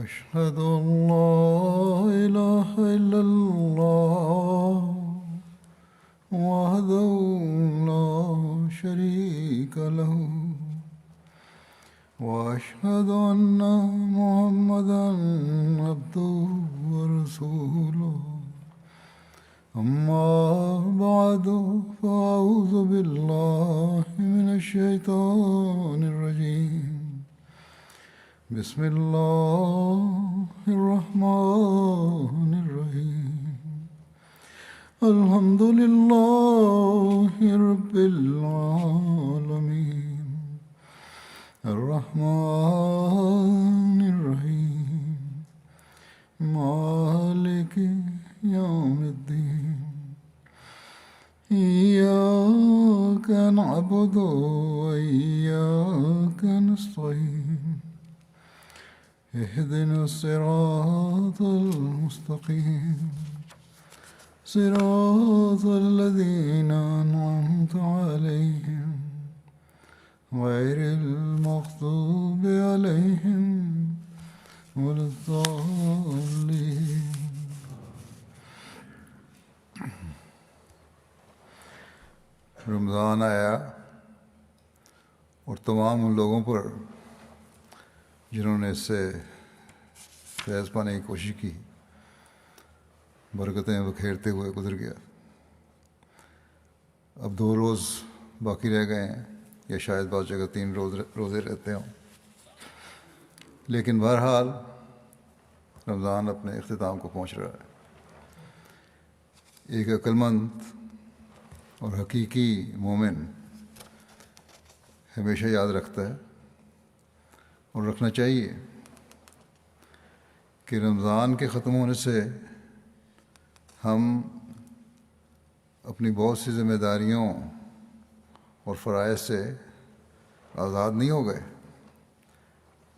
أشهد أن لا إله إلا الله وحده لا شريك له وأشهد أن محمدا عبده ورسوله أما بعد فأعوذ بالله من الشيطان الرجيم بسم الله الرحمن الرحيم الحمد لله رب العالمين الرحمن الرحيم مالك يوم الدين إياك نعبد وإياك نستعين اهدنا الصراط المستقيم صراط الذين أنعمت عليهم غير المغضوب عليهم ولا الضالين. رمضان آیا اور تمام ان لوگوں پر جنہوں نے اس سے فیض پانے کی کوشش کی برکتیں بکھیرتے ہوئے گزر گیا. اب 2 روز باقی رہ گئے ہیں یا شاید بعض جگہ 3 روزے رہتے ہوں، لیکن بہرحال رمضان اپنے اختتام کو پہنچ رہا ہے. ایک عقلمند اور حقیقی مومن ہمیشہ یاد رکھتا ہے اور رکھنا چاہیے کہ رمضان کے ختم ہونے سے ہم اپنی بہت سی ذمہ داریوں اور فرائض سے آزاد نہیں ہو گئے،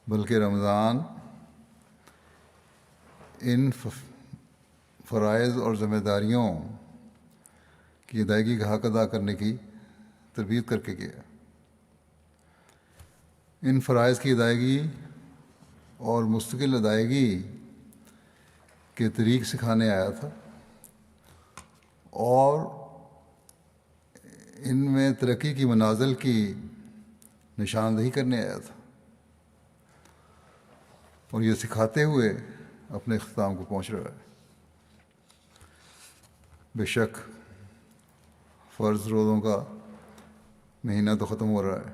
بلکہ رمضان ان فرائض اور ذمہ داریوں کی ادائیگی کا حق ادا کرنے کی تربیت کر کے گیا. ان فرائض کی ادائیگی اور مستقل ادائیگی کے طریق سکھانے آیا تھا اور ان میں ترقی کی منازل کی نشاندہی کرنے آیا تھا، اور یہ سکھاتے ہوئے اپنے اختتام کو پہنچ رہا ہے. بے شک فرض روزوں کا مہینہ تو ختم ہو رہا ہے،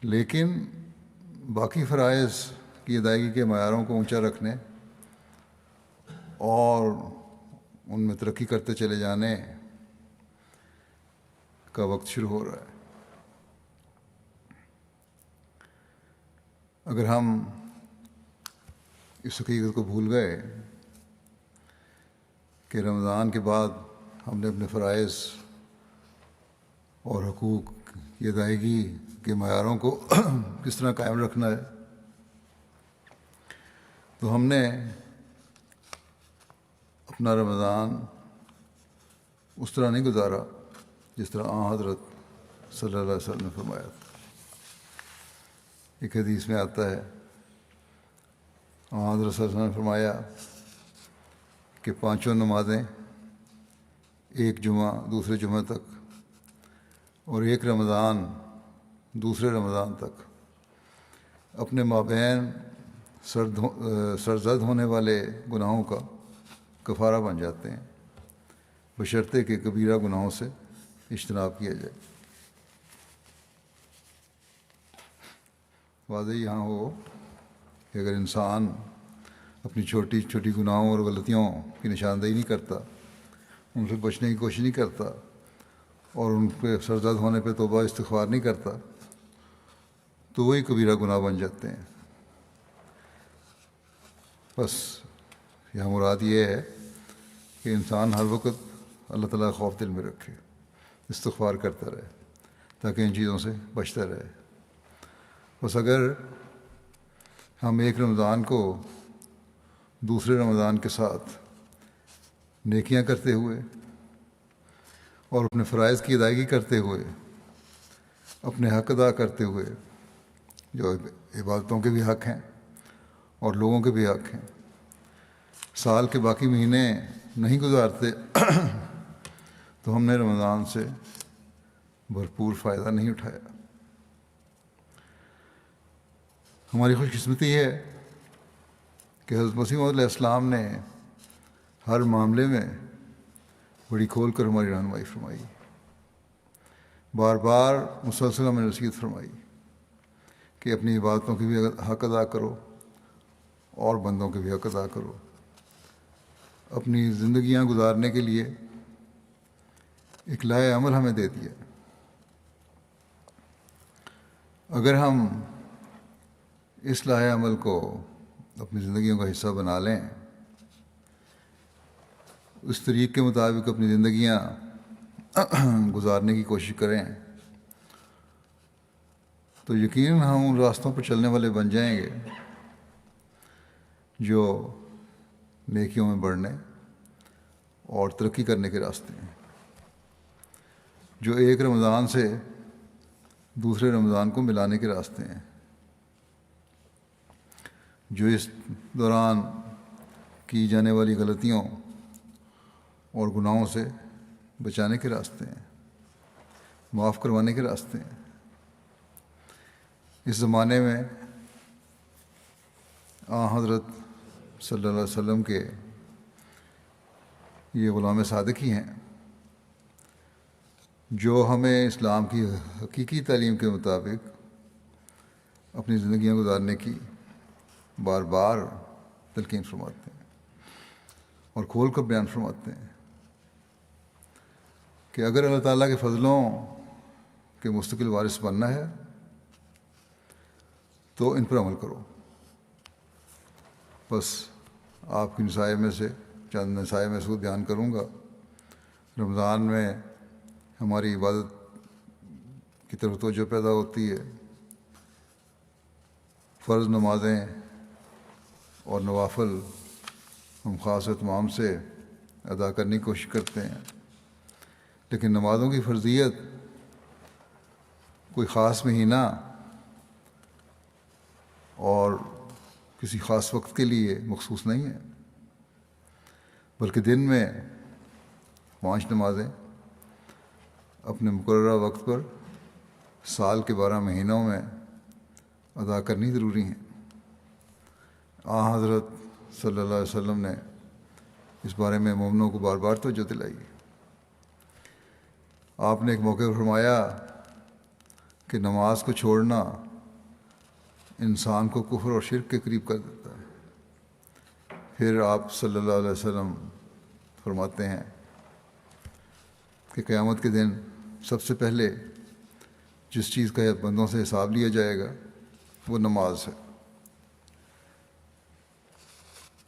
لیکن باقی فرائض کی ادائیگی کے معیاروں کو اونچا رکھنے اور ان میں ترقی کرتے چلے جانے کا وقت شروع ہو رہا ہے. اگر ہم اس حقیقت کو بھول گئے کہ رمضان کے بعد ہم نے اپنے فرائض اور حقوق کی ادائیگی کے معیاروں کو کس طرح قائم رکھنا ہے، تو ہم نے اپنا رمضان اس طرح نہیں گزارا جس طرح حضرت صلی اللہ علیہ وسلم نے فرمایا تھا. ایک حدیث میں آتا ہے حضرت صلی اللہ علیہ وسلم نے فرمایا کہ 5 نمازیں ایک جمعہ دوسرے جمعہ تک اور ایک رمضان دوسرے رمضان تک اپنے مابین سرزد ہونے والے گناہوں کا کفارہ بن جاتے ہیں، بشرطے کہ کبیرہ گناہوں سے اجتناب کیا جائے. واضح یہاں ہو کہ اگر انسان اپنی چھوٹی چھوٹی گناہوں اور غلطیوں کی نشاندہی نہیں کرتا، ان سے بچنے کی کوشش نہیں کرتا اور ان پہ سرزد ہونے پہ توبہ استغفار نہیں کرتا، تو وہی کبیرہ گناہ بن جاتے ہیں. بس یہاں مراد یہ ہے کہ انسان ہر وقت اللہ تعالیٰ کا خوف دل میں رکھے، استغفار کرتا رہے تاکہ ان چیزوں سے بچتا رہے. بس اگر ہم ایک رمضان کو دوسرے رمضان کے ساتھ نیکیاں کرتے ہوئے اور اپنے فرائض کی ادائیگی کرتے ہوئے، اپنے حق ادا کرتے ہوئے جو عبادتوں کے بھی حق ہیں، اور لوگوں کے بھی حق ہیں۔ سال کے باقی مہینے نہیں گزارتے تو ہم نے رمضان سے بھرپور فائدہ نہیں اٹھایا۔ ہماری خوش قسمتی ہے کہ حضرت مسیح موعود علیہ السلام نے ہر معاملے میں بڑی کھول کر ہماری رہنمائی فرمائی، بار بار مسلسل ہمیں نصیحت فرمائی کہ اپنی عبادتوں کی بھی حق ادا کرو اور بندوں کے بھی حق ادا کرو۔ اپنی زندگیاں گزارنے کے لیے ایک لائحہ عمل ہمیں دے دیا۔ اگر ہم اس لائحہ عمل کو اپنی زندگیوں کا حصہ بنا لیں، اس طریق کے مطابق اپنی زندگیاں گزارنے کی کوشش کریں، تو یقیناً ہم ان راستوں پر چلنے والے بن جائیں گے جو نیکیوں میں بڑھنے اور ترقی کرنے کے راستے ہیں، جو ایک رمضان سے دوسرے رمضان کو ملانے کے راستے ہیں، جو اس دوران کی جانے والی غلطیوں اور گناہوں سے بچانے کے راستے ہیں، معاف کروانے کے راستے ہیں۔ اس زمانے میں حضرت صلی اللہ علیہ وسلم کے یہ غلام صادق ہی ہیں جو ہمیں اسلام کی حقیقی تعلیم کے مطابق اپنی زندگیاں گزارنے کی بار بار تلقین فرماتے ہیں اور کھول کر بیان فرماتے ہیں کہ اگر اللہ تعالیٰ کے فضلوں کے مستقل وارث بننا ہے تو ان پر عمل کرو۔ بس آپ کی نصائح میں سے چند نصائح محسوس بیان کروں گا۔ رمضان میں ہماری عبادت کی طرف توجہ پیدا ہوتی ہے، فرض نمازیں اور نوافل ہم خاص اہتمام سے ادا کرنے کی کوشش کرتے ہیں، لیکن نمازوں کی فرضیت کوئی خاص مہینہ اور کسی خاص وقت کے لیے مخصوص نہیں ہے، بلکہ دن میں 5 نمازیں اپنے مقررہ وقت پر سال کے 12 مہینوں میں ادا کرنی ضروری ہیں۔ حضرت صلی اللہ علیہ وسلم نے اس بارے میں مومنوں کو بار بار توجہ دلائی۔ آپ نے ایک موقع پر فرمایا کہ نماز کو چھوڑنا انسان کو کفر اور شرک کے قریب کر دیتا ہے۔ پھر آپ صلی اللہ علیہ وسلم فرماتے ہیں کہ قیامت کے دن سب سے پہلے جس چیز کا بندوں سے حساب لیا جائے گا وہ نماز ہے۔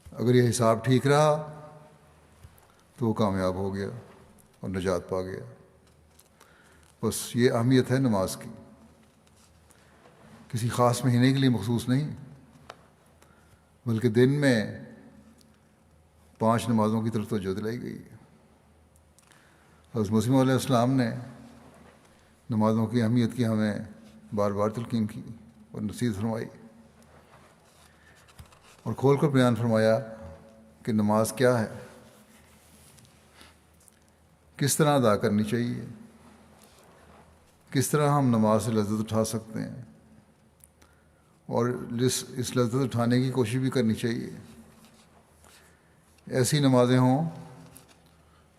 اگر یہ حساب ٹھیک رہا تو وہ کامیاب ہو گیا اور نجات پا گیا۔ بس یہ اہمیت ہے نماز کی، کسی خاص مہینے کے لیے مخصوص نہیں، بلکہ دن میں 5 نمازوں کی طرف توجہ دلائی گئی ہے۔ حضرت مسیح علیہ السلام نے نمازوں کی اہمیت کی ہمیں بار بار تلقین کی اور نصیحت فرمائی اور کھول کر بیان فرمایا کہ نماز کیا ہے، کس طرح ادا کرنی چاہیے، کس طرح ہم نماز سے لذت اٹھا سکتے ہیں اور اس لذت اٹھانے کی کوشش بھی کرنی چاہیے۔ ایسی نمازیں ہوں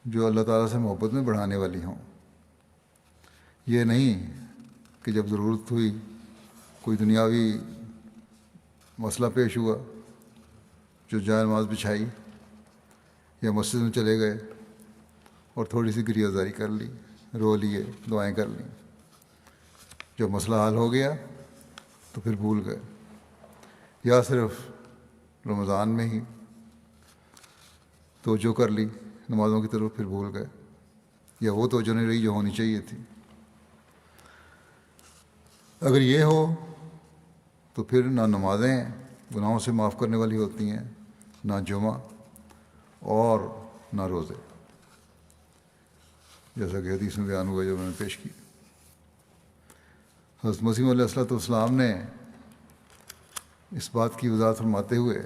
جو اللہ تعالیٰ سے محبت میں بڑھانے والی ہوں، یہ نہیں کہ جب ضرورت ہوئی، کوئی دنیاوی مسئلہ پیش ہوا، جو جائے نماز بچھائی یا مسجد میں چلے گئے اور تھوڑی سی گریہ زاری کر لی، رو لیے، دعائیں کر لیں، جب مسئلہ حل ہو گیا تو پھر بھول گئے، یا صرف رمضان میں ہی توجہ کر لی نمازوں کی طرف، پھر بھول گئے، یا وہ توجہ نہیں رہی جو ہونی چاہیے تھی۔ اگر یہ ہو تو پھر نہ نمازیں گناہوں سے معاف کرنے والی ہوتی ہیں، نہ جمعہ اور نہ روزے، جیسا کہ حدیث میں بیان ہوا جو میں نے پیش کی۔ حضرت مسیح علیہ السلام نے اس بات کی وضاحت فرماتے ہوئے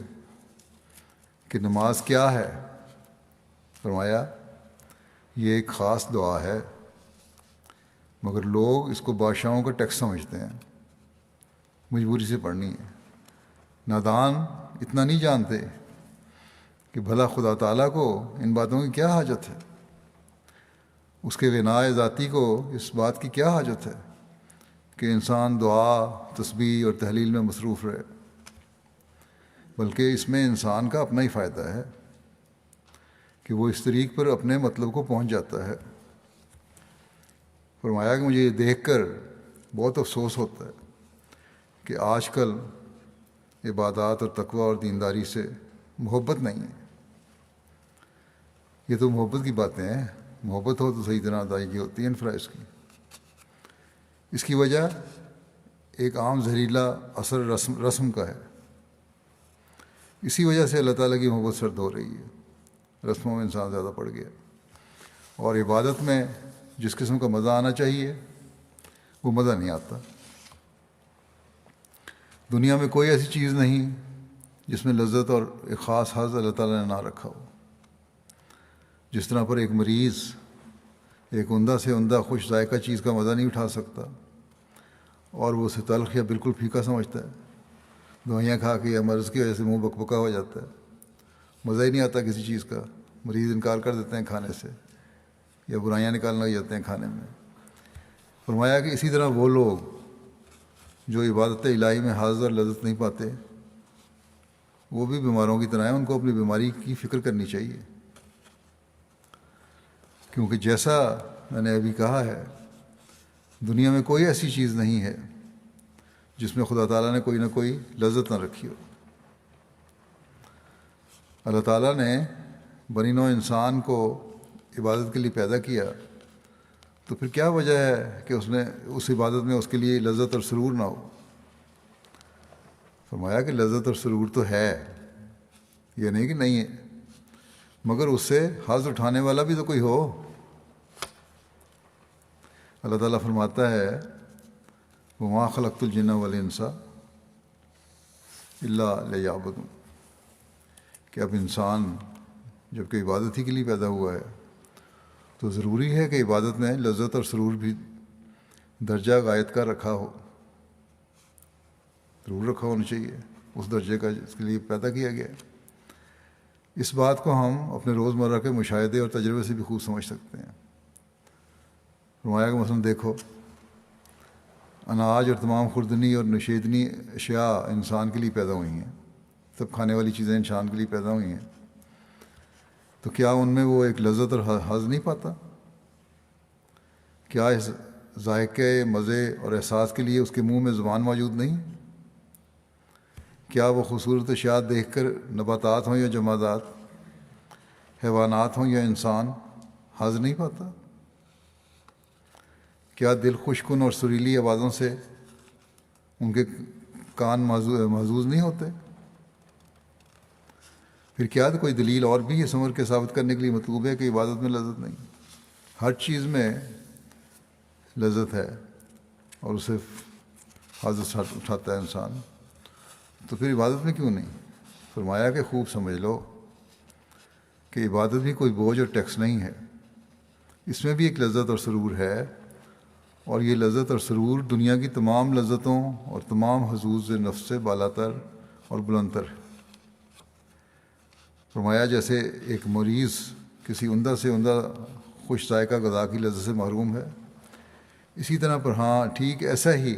کہ نماز کیا ہے، فرمایا یہ ایک خاص دعا ہے، مگر لوگ اس کو بادشاہوں کا ٹیکس سمجھتے ہیں، مجبوری سے پڑھنی ہے۔ نادان اتنا نہیں جانتے کہ بھلا خدا تعالیٰ کو ان باتوں کی کیا حاجت ہے، اس کے غنائے ذاتی کو اس بات کی کیا حاجت ہے کہ انسان دعا، تسبیح اور تحلیل میں مصروف رہے، بلکہ اس میں انسان کا اپنا ہی فائدہ ہے کہ وہ اس طریق پر اپنے مطلب کو پہنچ جاتا ہے۔ فرمایا کہ مجھے یہ دیکھ کر بہت افسوس ہوتا ہے کہ آج کل عبادات اور تقوی اور دینداری سے محبت نہیں ہے۔ یہ تو محبت کی باتیں ہیں، محبت ہو تو صحیح طرح ادائیگی ہوتی ہے ان فرائض کی۔ اس کی وجہ ایک عام زہریلا اثر رسم کا ہے۔ اسی وجہ سے اللہ تعالیٰ کی محبت سرد ہو رہی ہے، رسموں میں انسان زیادہ پڑ گیا، اور عبادت میں جس قسم کا مزہ آنا چاہیے وہ مزہ نہیں آتا۔ دنیا میں کوئی ایسی چیز نہیں جس میں لذت اور ایک خاص حظ اللہ تعالیٰ نے نہ رکھا ہو۔ جس طرح پر ایک مریض ایک عمدہ سے عمدہ خوش ذائقہ چیز کا مزہ نہیں اٹھا سکتا اور وہ اسے تلخ یا بالکل پھیکا سمجھتا ہے، دوائیاں کھا کے یا مرض کی وجہ سے منہ بکبکا ہو جاتا ہے، مزہ ہی نہیں آتا کسی چیز کا، مریض انکار کر دیتے ہیں کھانے سے یا برائیاں نکالنے لگ جاتے ہیں کھانے میں۔ فرمایا کہ اسی طرح وہ لوگ جو عبادت الہی میں حاضر اور لذت نہیں پاتے وہ بھی بیماروں کی طرح ہیں، ان کو اپنی بیماری کی فکر کرنی چاہیے، کیونکہ جیسا میں نے ابھی کہا ہے دنیا میں کوئی ایسی چیز نہیں ہے جس میں خدا تعالیٰ نے کوئی نہ کوئی لذت نہ رکھی ہو۔ اللہ تعالیٰ نے بنی نوع انسان کو عبادت کے لیے پیدا کیا، تو پھر کیا وجہ ہے کہ اس عبادت میں اس کے لیے لذت اور سرور نہ ہو؟ فرمایا کہ لذت اور سرور تو ہے، یہ نہیں کہ نہیں ہے، مگر اس سے حظ اٹھانے والا بھی تو کوئی ہو۔ اللہ تعالیٰ فرماتا ہے وَمَا خَلَقْتُ الْجِنَّ وَالْإِنسَ إِلَّا لِيَعْبُدُونِ، کہ اب انسان جب کہ عبادت ہی کے لیے پیدا ہوا ہے تو ضروری ہے کہ عبادت میں لذت اور سرور بھی درجہ غایت کا رکھا ہو، ضرور رکھا ہونا چاہیے اس درجے کا جس کے لیے پیدا کیا گیا ہے۔ اس بات کو ہم اپنے روزمرہ کے مشاہدے اور تجربے سے بھی خوب سمجھ سکتے ہیں۔ فرمایا کہ مثلاً دیکھو، اناج اور تمام خوردنی اور نشیدنی اشیاء انسان کے لیے پیدا ہوئی ہیں، سب کھانے والی چیزیں انسان کے لیے پیدا ہوئی ہیں، تو کیا ان میں وہ ایک لذت اور حظ نہیں پاتا؟ کیا اس ذائقے، مزے اور احساس کے لیے اس کے منہ میں زبان موجود نہیں؟ کیا وہ خوبصورت اشیاء دیکھ کر نباتات ہوں یا جمادات، حیوانات ہوں یا انسان حظ نہیں پاتا؟ کیا دل خوش کن اور سریلی آوازوں سے ان کے کان محظوظ نہیں ہوتے؟ پھر کیا کوئی دلیل اور بھی یہ سمجھ کے ثابت کرنے کے لیے مطلوب ہے کہ عبادت میں لذت نہیں؟ ہر چیز میں لذت ہے اور اسے حظ اٹھاتا ہے انسان، تو پھر عبادت میں کیوں نہیں؟ فرمایا کہ خوب سمجھ لو کہ عبادت بھی کوئی بوجھ اور ٹیکس نہیں ہے، اس میں بھی ایک لذت اور سرور ہے، اور یہ لذت اور سرور دنیا کی تمام لذتوں اور تمام حظوظ نفس سے بالاتر اور بلندتر ہے۔ فرمایا جیسے ایک مریض کسی عمدہ سے عمدہ خوش ذائقہ غذا کی لذت سے محروم ہے، اسی طرح پر ہاں ٹھیک ایسا ہی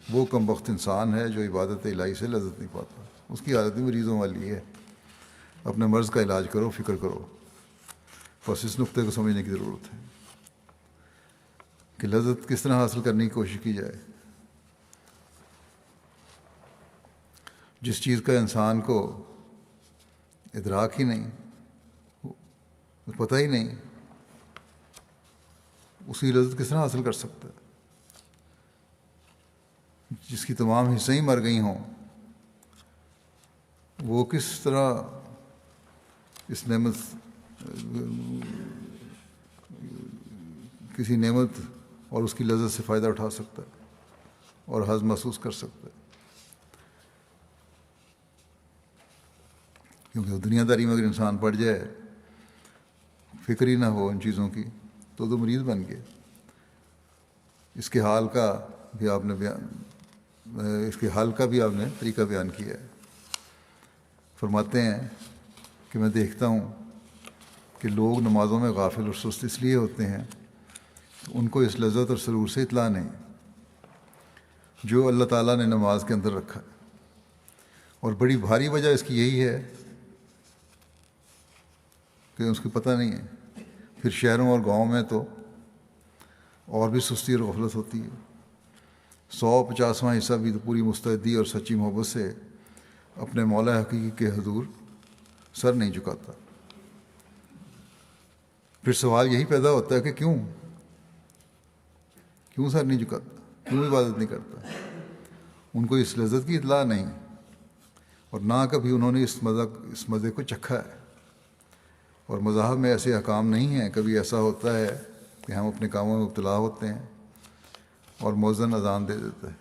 وہ کم بخت انسان ہے جو عبادت الہی سے لذت نہیں پاتا، اس کی حالت بھی مریضوں والی ہے۔ اپنے مرض کا علاج کرو، فکر کرو، بس اس نقطے کو سمجھنے کی ضرورت ہے کہ لذت کس طرح حاصل کرنے کی کوشش کی جائے۔ جس چیز کا انسان کو ادراک ہی نہیں، پتہ ہی نہیں، اس کی لذت کس طرح حاصل کر سکتا ہے؟ جس کی تمام حصیں ہی مر گئی ہوں، وہ کس طرح اس نعمت، کسی نعمت اور اس کی لذت سے فائدہ اٹھا سکتا ہے اور حظ محسوس کر سکتا ہے؟ کیونکہ دنیا داری میں اگر انسان پڑ جائے، فکر ہی نہ ہو ان چیزوں کی، تو مریض بن گئے۔ اس کے حال کا بھی آپ نے اس کے حل کا بھی آپ نے طریقہ بیان کیا ہے۔ فرماتے ہیں کہ میں دیکھتا ہوں کہ لوگ نمازوں میں غافل اور سست اس لیے ہوتے ہیں کہ ان کو اس لذت اور سرور سے اطلاع نہیں جو اللہ تعالیٰ نے نماز کے اندر رکھا ہے، اور بڑی بھاری وجہ اس کی یہی ہے کہ اس کو پتہ نہیں ہے۔ پھر شہروں اور گاؤں میں تو اور بھی سستی اور غفلت ہوتی ہے۔ 150واں حصہ بھی تو پوری مستعدی اور سچی محبت سے اپنے مولا حقیقی کے حضور سر نہیں جھکاتا۔ پھر سوال یہی پیدا ہوتا ہے کہ کیوں سر نہیں جھکاتا، کیوں عبادت نہیں کرتا؟ ان کو اس لذت کی اطلاع نہیں، اور نہ کبھی انہوں نے اس مزے کو چکھا ہے۔ اور مذاہب میں ایسے احکام نہیں ہیں۔ کبھی ایسا ہوتا ہے کہ ہم اپنے کاموں میں مبتلا ہوتے ہیں اور مؤذن اذان دے دیتا ہے،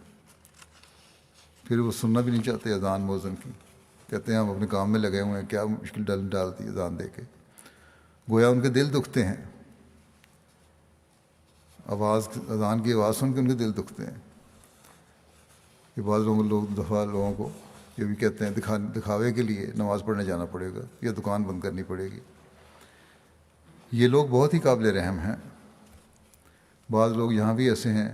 پھر وہ سننا بھی نہیں چاہتے اذان مؤذن کی، کہتے ہیں ہم اپنے کام میں لگے ہوئے ہیں، کیا مشکل ڈالتی اذان دے کے، گویا ان کے دل دکھتے ہیں، اذان کی آواز سن کے ان کے دل دکھتے ہیں۔ کہ بعض لوگوں کو یہ بھی کہتے ہیں دکھاوے کے لیے نماز پڑھنے جانا پڑے گا یا دکان بند کرنی پڑے گی۔ یہ لوگ بہت ہی قابل رحم ہیں۔ بعض لوگ یہاں بھی ایسے ہیں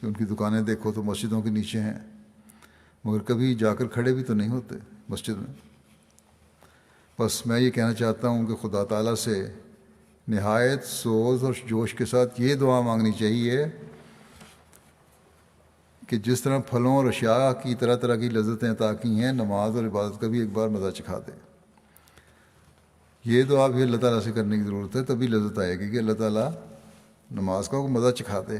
کہ ان کی دکانیں دیکھو تو مسجدوں کے نیچے ہیں، مگر کبھی جا کر کھڑے بھی تو نہیں ہوتے مسجد میں۔ بس میں یہ کہنا چاہتا ہوں کہ خدا تعالیٰ سے نہایت سوز اور جوش کے ساتھ یہ دعا مانگنی چاہیے کہ جس طرح پھلوں اور اشیاء کی طرح طرح کی لذتیں عطا کی ہیں، نماز اور عبادت کا بھی ایک بار مزہ چکھا دے۔ یہ دعا بھی اللہ تعالیٰ سے کرنے کی ضرورت ہے، تبھی لذت آئے گی کہ اللہ تعالیٰ نماز کا مزہ چکھا دے۔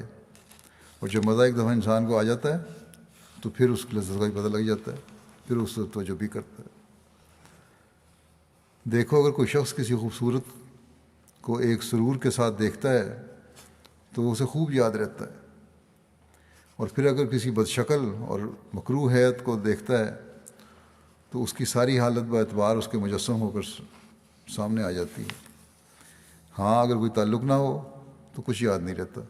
اور جب مزہ ایک دفعہ انسان کو آ جاتا ہے تو پھر اس کی لذت کا بھی پتہ لگ جاتا ہے، پھر اس سے توجہ بھی کرتا ہے۔ دیکھو اگر کوئی شخص کسی خوبصورت کو ایک سرور کے ساتھ دیکھتا ہے تو اسے خوب یاد رہتا ہے، اور پھر اگر کسی بدشکل اور مکروہ حیت کو دیکھتا ہے تو اس کی ساری حالت با اعتبار اس کے مجسم ہو کر سامنے آ جاتی ہے۔ ہاں اگر کوئی تعلق نہ ہو تو کچھ یاد نہیں رہتا۔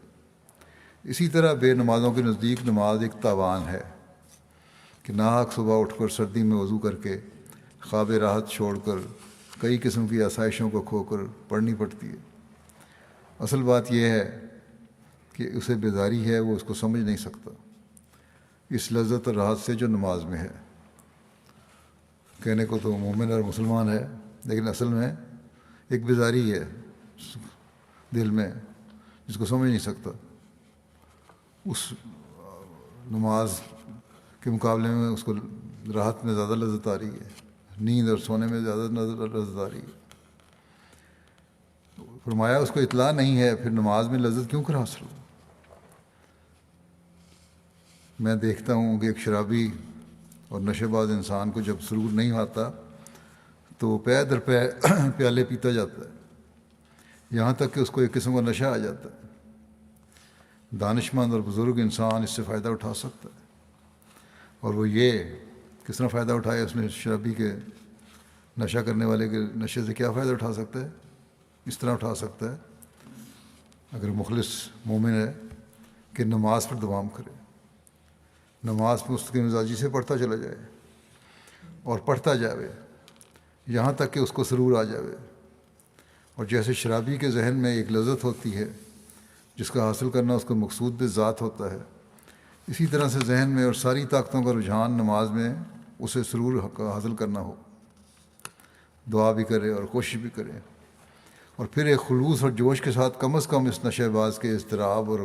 اسی طرح بے نمازوں کے نزدیک نماز ایک تاوان ہے کہ ناحق صبح اٹھ کر سردی میں وضو کر کے خواب راحت چھوڑ کر کئی قسم کی آسائشوں کو کھو کر پڑھنی پڑتی ہے۔ اصل بات یہ ہے کہ اسے بیزاری ہے، وہ اس کو سمجھ نہیں سکتا اس لذت اور راحت سے جو نماز میں ہے۔ کہنے کو تو مومن اور مسلمان ہے، لیکن اصل میں ایک بیزاری ہے دل میں جس کو سمجھ نہیں سکتا۔ اس نماز کے مقابلے میں اس کو راحت میں زیادہ لذت آ رہی ہے، نیند اور سونے میں زیادہ لذت آ رہی ہے۔ فرمایا اس کو اطلاع نہیں ہے، پھر نماز میں لذت کیوں کر حاصل ہو؟ میں دیکھتا ہوں کہ ایک شرابی اور نشے باز انسان کو جب سرور نہیں آتا تو وہ پے در پے پیالے پیتا جاتا ہے، یہاں تک کہ اس کو ایک قسم کا نشہ آ جاتا ہے۔ دانشمند اور بزرگ انسان اس سے فائدہ اٹھا سکتا ہے، اور وہ یہ کس طرح فائدہ اٹھائے؟ اس نے شرابی کے نشہ کرنے والے کے نشے سے کیا فائدہ اٹھا سکتا ہے؟ اس طرح اٹھا سکتا ہے اگر مخلص مومن ہے کہ نماز پر دوام کرے، نماز مستقل مزاجی سے پڑھتا چلا جائے اور پڑھتا جاوے یہاں تک کہ اس کو سرور آ جاوے۔ اور جیسے شرابی کے ذہن میں ایک لذت ہوتی ہے جس کا حاصل کرنا اس کا مقصود بھی ذات ہوتا ہے، اسی طرح سے ذہن میں اور ساری طاقتوں کا رجحان نماز میں اسے سرور حاصل کرنا ہو، دعا بھی کرے اور کوشش بھی کرے، اور پھر ایک خلوص اور جوش کے ساتھ کم از کم اس نشہ باز کے اضطراب اور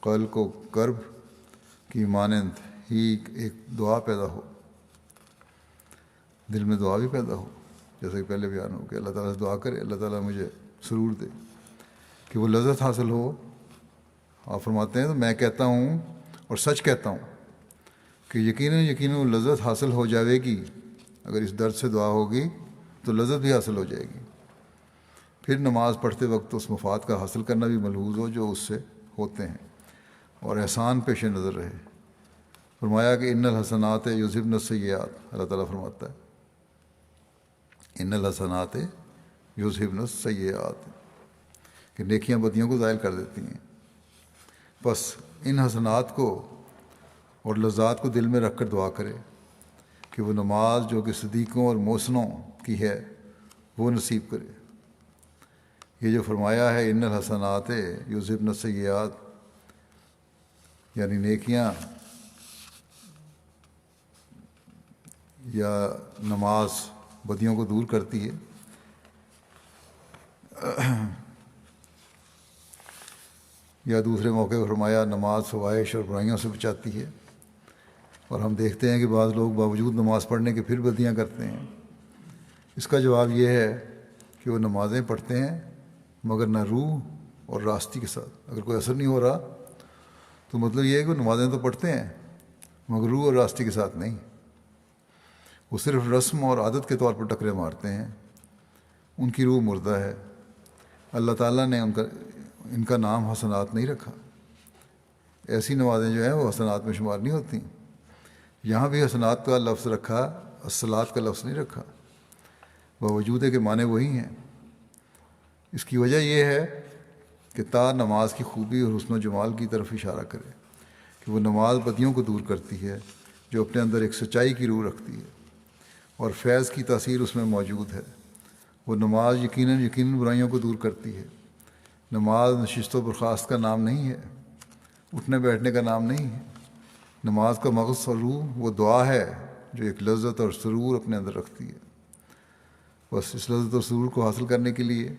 قلق و کرب کی مانند ہی ایک دعا پیدا ہو، دل میں دعا بھی پیدا ہو، جیسا کہ پہلے بیان ہو کہ اللہ تعالیٰ سے دعا کرے اللہ تعالیٰ مجھے سرور دے کہ وہ لذت حاصل ہو۔ آپ فرماتے ہیں تو میں کہتا ہوں اور سچ کہتا ہوں کہ یقیناً لذت حاصل ہو جائے گی۔ اگر اس درد سے دعا ہوگی تو لذت بھی حاصل ہو جائے گی۔ پھر نماز پڑھتے وقت اس مفاد کا حاصل کرنا بھی ملحوظ ہو جو اس سے ہوتے ہیں، اور احسان پیش نظر رہے۔ فرمایا کہ ان الحسنات یذہبن السیئات، اللہ تعالیٰ فرماتا ہے ان الحسنات یذہبن السیئات، کہ نیکیاں بدیوں کو زائل کر دیتی ہیں۔ بس ان حسنات کو اور لذات کو دل میں رکھ کر دعا کرے کہ وہ نماز جو کہ صدیقوں اور محسنوں کی ہے وہ نصیب کرے۔ یہ جو فرمایا ہے ان الحسنات یذہبن السیئات، یعنی نیکیاں یا نماز بدیوں کو دور کرتی ہے، یا دوسرے موقع پر فرمایا نماز فواحش اور برائیوں سے بچاتی ہے۔ اور ہم دیکھتے ہیں کہ بعض لوگ باوجود نماز پڑھنے کے پھر بدیاں کرتے ہیں۔ اس کا جواب یہ ہے کہ وہ نمازیں پڑھتے ہیں مگر نہ روح اور راستی کے ساتھ۔ اگر کوئی اثر نہیں ہو رہا تو مطلب یہ ہے کہ وہ نمازیں تو پڑھتے ہیں مگر روح اور راستی کے ساتھ نہیں، وہ صرف رسم اور عادت کے طور پر ٹکرے مارتے ہیں، ان کی روح مردہ ہے۔ اللہ تعالیٰ نے ان کا نام حسنات نہیں رکھا۔ ایسی نمازیں جو ہیں وہ حسنات میں شمار نہیں ہوتی۔ یہاں بھی حسنات کا لفظ رکھا، الصلاۃ کا لفظ نہیں رکھا، باوجود ہے کہ معنی وہی ہیں۔ اس کی وجہ یہ ہے کہ تا نماز کی خوبی اور حسن و جمال کی طرف اشارہ کرے کہ وہ نماز بدیوں کو دور کرتی ہے جو اپنے اندر ایک سچائی کی روح رکھتی ہے اور فیض کی تاثیر اس میں موجود ہے۔ وہ نماز یقیناً برائیوں کو دور کرتی ہے۔ نماز نشست و برخاست کا نام نہیں ہے، اٹھنے بیٹھنے کا نام نہیں ہے۔ نماز کا مغز اور روح وہ دعا ہے جو ایک لذت اور سرور اپنے اندر رکھتی ہے۔ بس اس لذت اور سرور کو حاصل کرنے کے لیے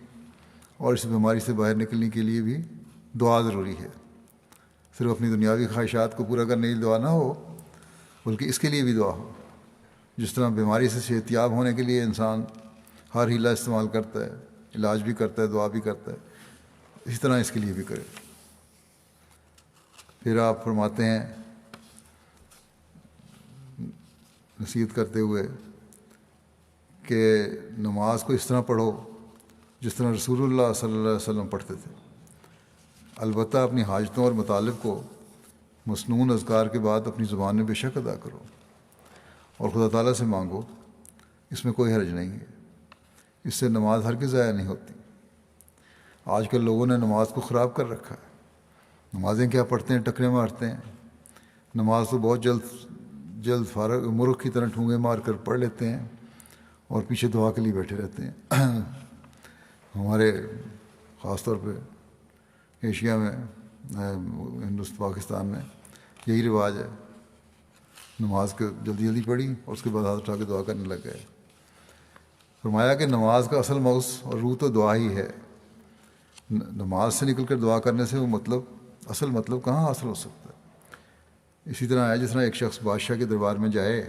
اور اس بیماری سے باہر نکلنے کے لیے بھی دعا ضروری ہے۔ صرف اپنی دنیاوی خواہشات کو پورا کرنے کی دعا نہ ہو بلکہ اس کے لیے بھی دعا ہو۔ جس طرح بیماری سے صحتیاب ہونے کے لیے انسان ہر ہیلہ استعمال کرتا ہے، علاج بھی کرتا ہے، دعا بھی کرتا ہے، اسی طرح اس کے لیے بھی کرے۔ پھر آپ فرماتے ہیں نصیحت کرتے ہوئے کہ نماز کو اس طرح پڑھو جس طرح رسول اللہ صلی اللہ علیہ وسلم پڑھتے تھے، البتہ اپنی حاجتوں اور مطالب کو مسنون اذکار کے بعد اپنی زبان میں بے شک ادا کرو اور خدا تعالیٰ سے مانگو، اس میں کوئی حرج نہیں ہے۔ اس سے نماز ہرگز ضائع نہیں ہوتی۔ آج کل لوگوں نے نماز کو خراب کر رکھا ہے۔ نمازیں کیا پڑھتے ہیں، ٹکرے مارتے ہیں۔ نماز تو بہت جلد فارغ مرغ کی طرح ٹھونگے مار کر پڑھ لیتے ہیں اور پیچھے دعا کے لیے بیٹھے رہتے ہیں۔ ہمارے خاص طور پہ ایشیا میں، ہندوستان پاکستان میں یہی رواج ہے۔ نماز کو جلدی پڑھی اور اس کے بعد ہاتھ اٹھا کے دعا کرنے لگ گئے۔ فرمایا کہ نماز کا اصل مغز اور روح تو دعا ہی ہے۔ نماز سے نکل کر دعا کرنے سے وہ اصل مطلب کہاں حاصل ہو سکتا ہے۔ اسی طرح ہے جس طرح ایک شخص بادشاہ کے دربار میں جائے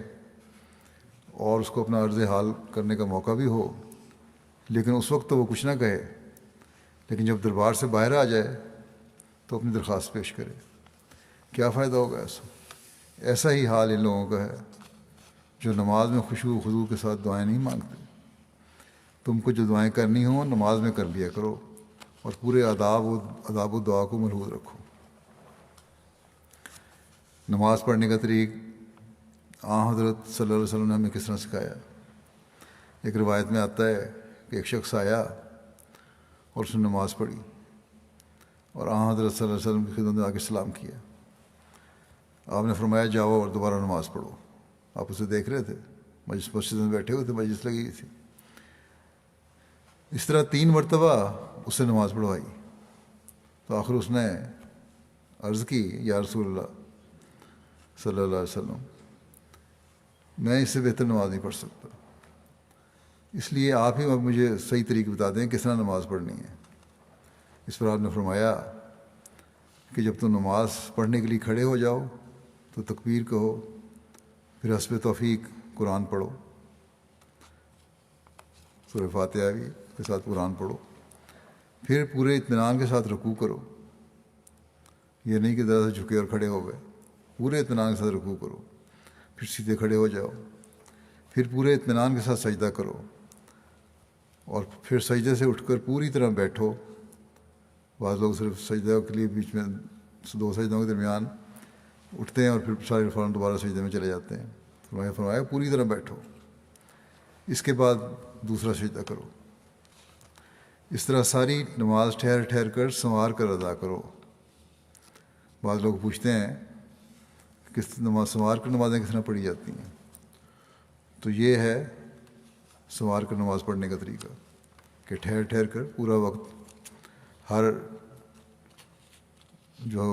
اور اس کو اپنا عرض حال کرنے کا موقع بھی ہو، لیکن اس وقت تو وہ کچھ نہ کہے، لیکن جب دربار سے باہر آ جائے تو اپنی درخواست پیش کرے۔ کیا فائدہ ہوگا ایسا ہی حال ان لوگوں کا ہے جو نماز میں خشوع و خضوع کے ساتھ دعائیں نہیں مانگتے۔ تم کو جو دعائیں کرنی ہوں نماز میں کر لیا کرو اور پورے آداب و دعا کو ملحوظ رکھو۔ نماز پڑھنے کا طریق حضرت صلی اللہ علیہ وسلم نے ہمیں کس طرح سکھایا۔ ایک روایت میں آتا ہے کہ ایک شخص آیا اور اس نے نماز پڑھی اور حضرت صلی اللہ علیہ وسلم کی خدمت میں آ کے سلام کیا۔ آپ نے فرمایا جاؤ اور دوبارہ نماز پڑھو۔ آپ اسے دیکھ رہے تھے، مسجد میں بیٹھے ہوئے تھے، مجلس لگی تھی۔ اس طرح 3 مرتبہ اس سے نماز پڑھوائی تو آخر اس نے عرض کی یا رسول اللہ صلی اللہ علیہ وسلم، میں اس سے بہتر نماز نہیں پڑھ سکتا، اس لیے آپ ہی مجھے صحیح طریقے بتا دیں کس طرح نماز پڑھنی ہے۔ اس پر آپ نے فرمایا کہ جب تم نماز پڑھنے کے لیے کھڑے ہو جاؤ تو تکبیر کہو، پھر حسب توفیق قرآن پڑھو، سورہ فاتحہ بھی کے ساتھ قرآن پڑھو، پھر پورے اطمینان کے ساتھ رکوع کرو۔ یہ نہیں کہ ذرا سے جھکے اور کھڑے ہو گئے، پورے اطمینان کے ساتھ رکوع کرو، پھر سیدھے کھڑے ہو جاؤ، پھر پورے اطمینان کے ساتھ سجدہ کرو اور پھر سجدے سے اٹھ کر پوری طرح بیٹھو۔ بعض لوگ صرف سجدہ کے لیے بیچ میں 2 سجدوں کے درمیان اٹھتے ہیں اور پھر سارے فوراً دوبارہ سجدے میں چلے جاتے ہیں۔ فرمایا پوری طرح بیٹھو، اس کے بعد دوسرا سجدہ کرو۔ اس طرح ساری نماز ٹھہر ٹھہر کر سنوار کر ادا کرو۔ بعض لوگ پوچھتے ہیں کس نماز سنوار کر نمازیں کس طرح پڑھی جاتی ہیں؟ تو یہ ہے سنوار کر نماز پڑھنے کا طریقہ کہ ٹھہر ٹھہر کر پورا وقت ہر جو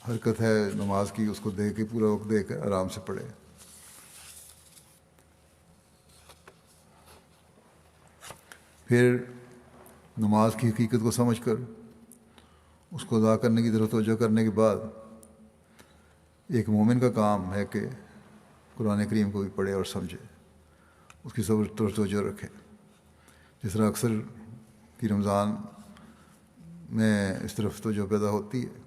حرکت ہے نماز کی اس کو دے کے پورا وقت دے کر آرام سے پڑھے۔ پھر نماز کی حقیقت کو سمجھ کر اس کو ادا کرنے کی طرف توجہ کرنے کے بعد ایک مومن کا کام ہے کہ قرآن کریم کو بھی پڑھے اور سمجھے، اس کی طرف توجہ رکھے۔ جس طرح اکثر کی رمضان میں اس طرف توجہ پیدا ہوتی ہے،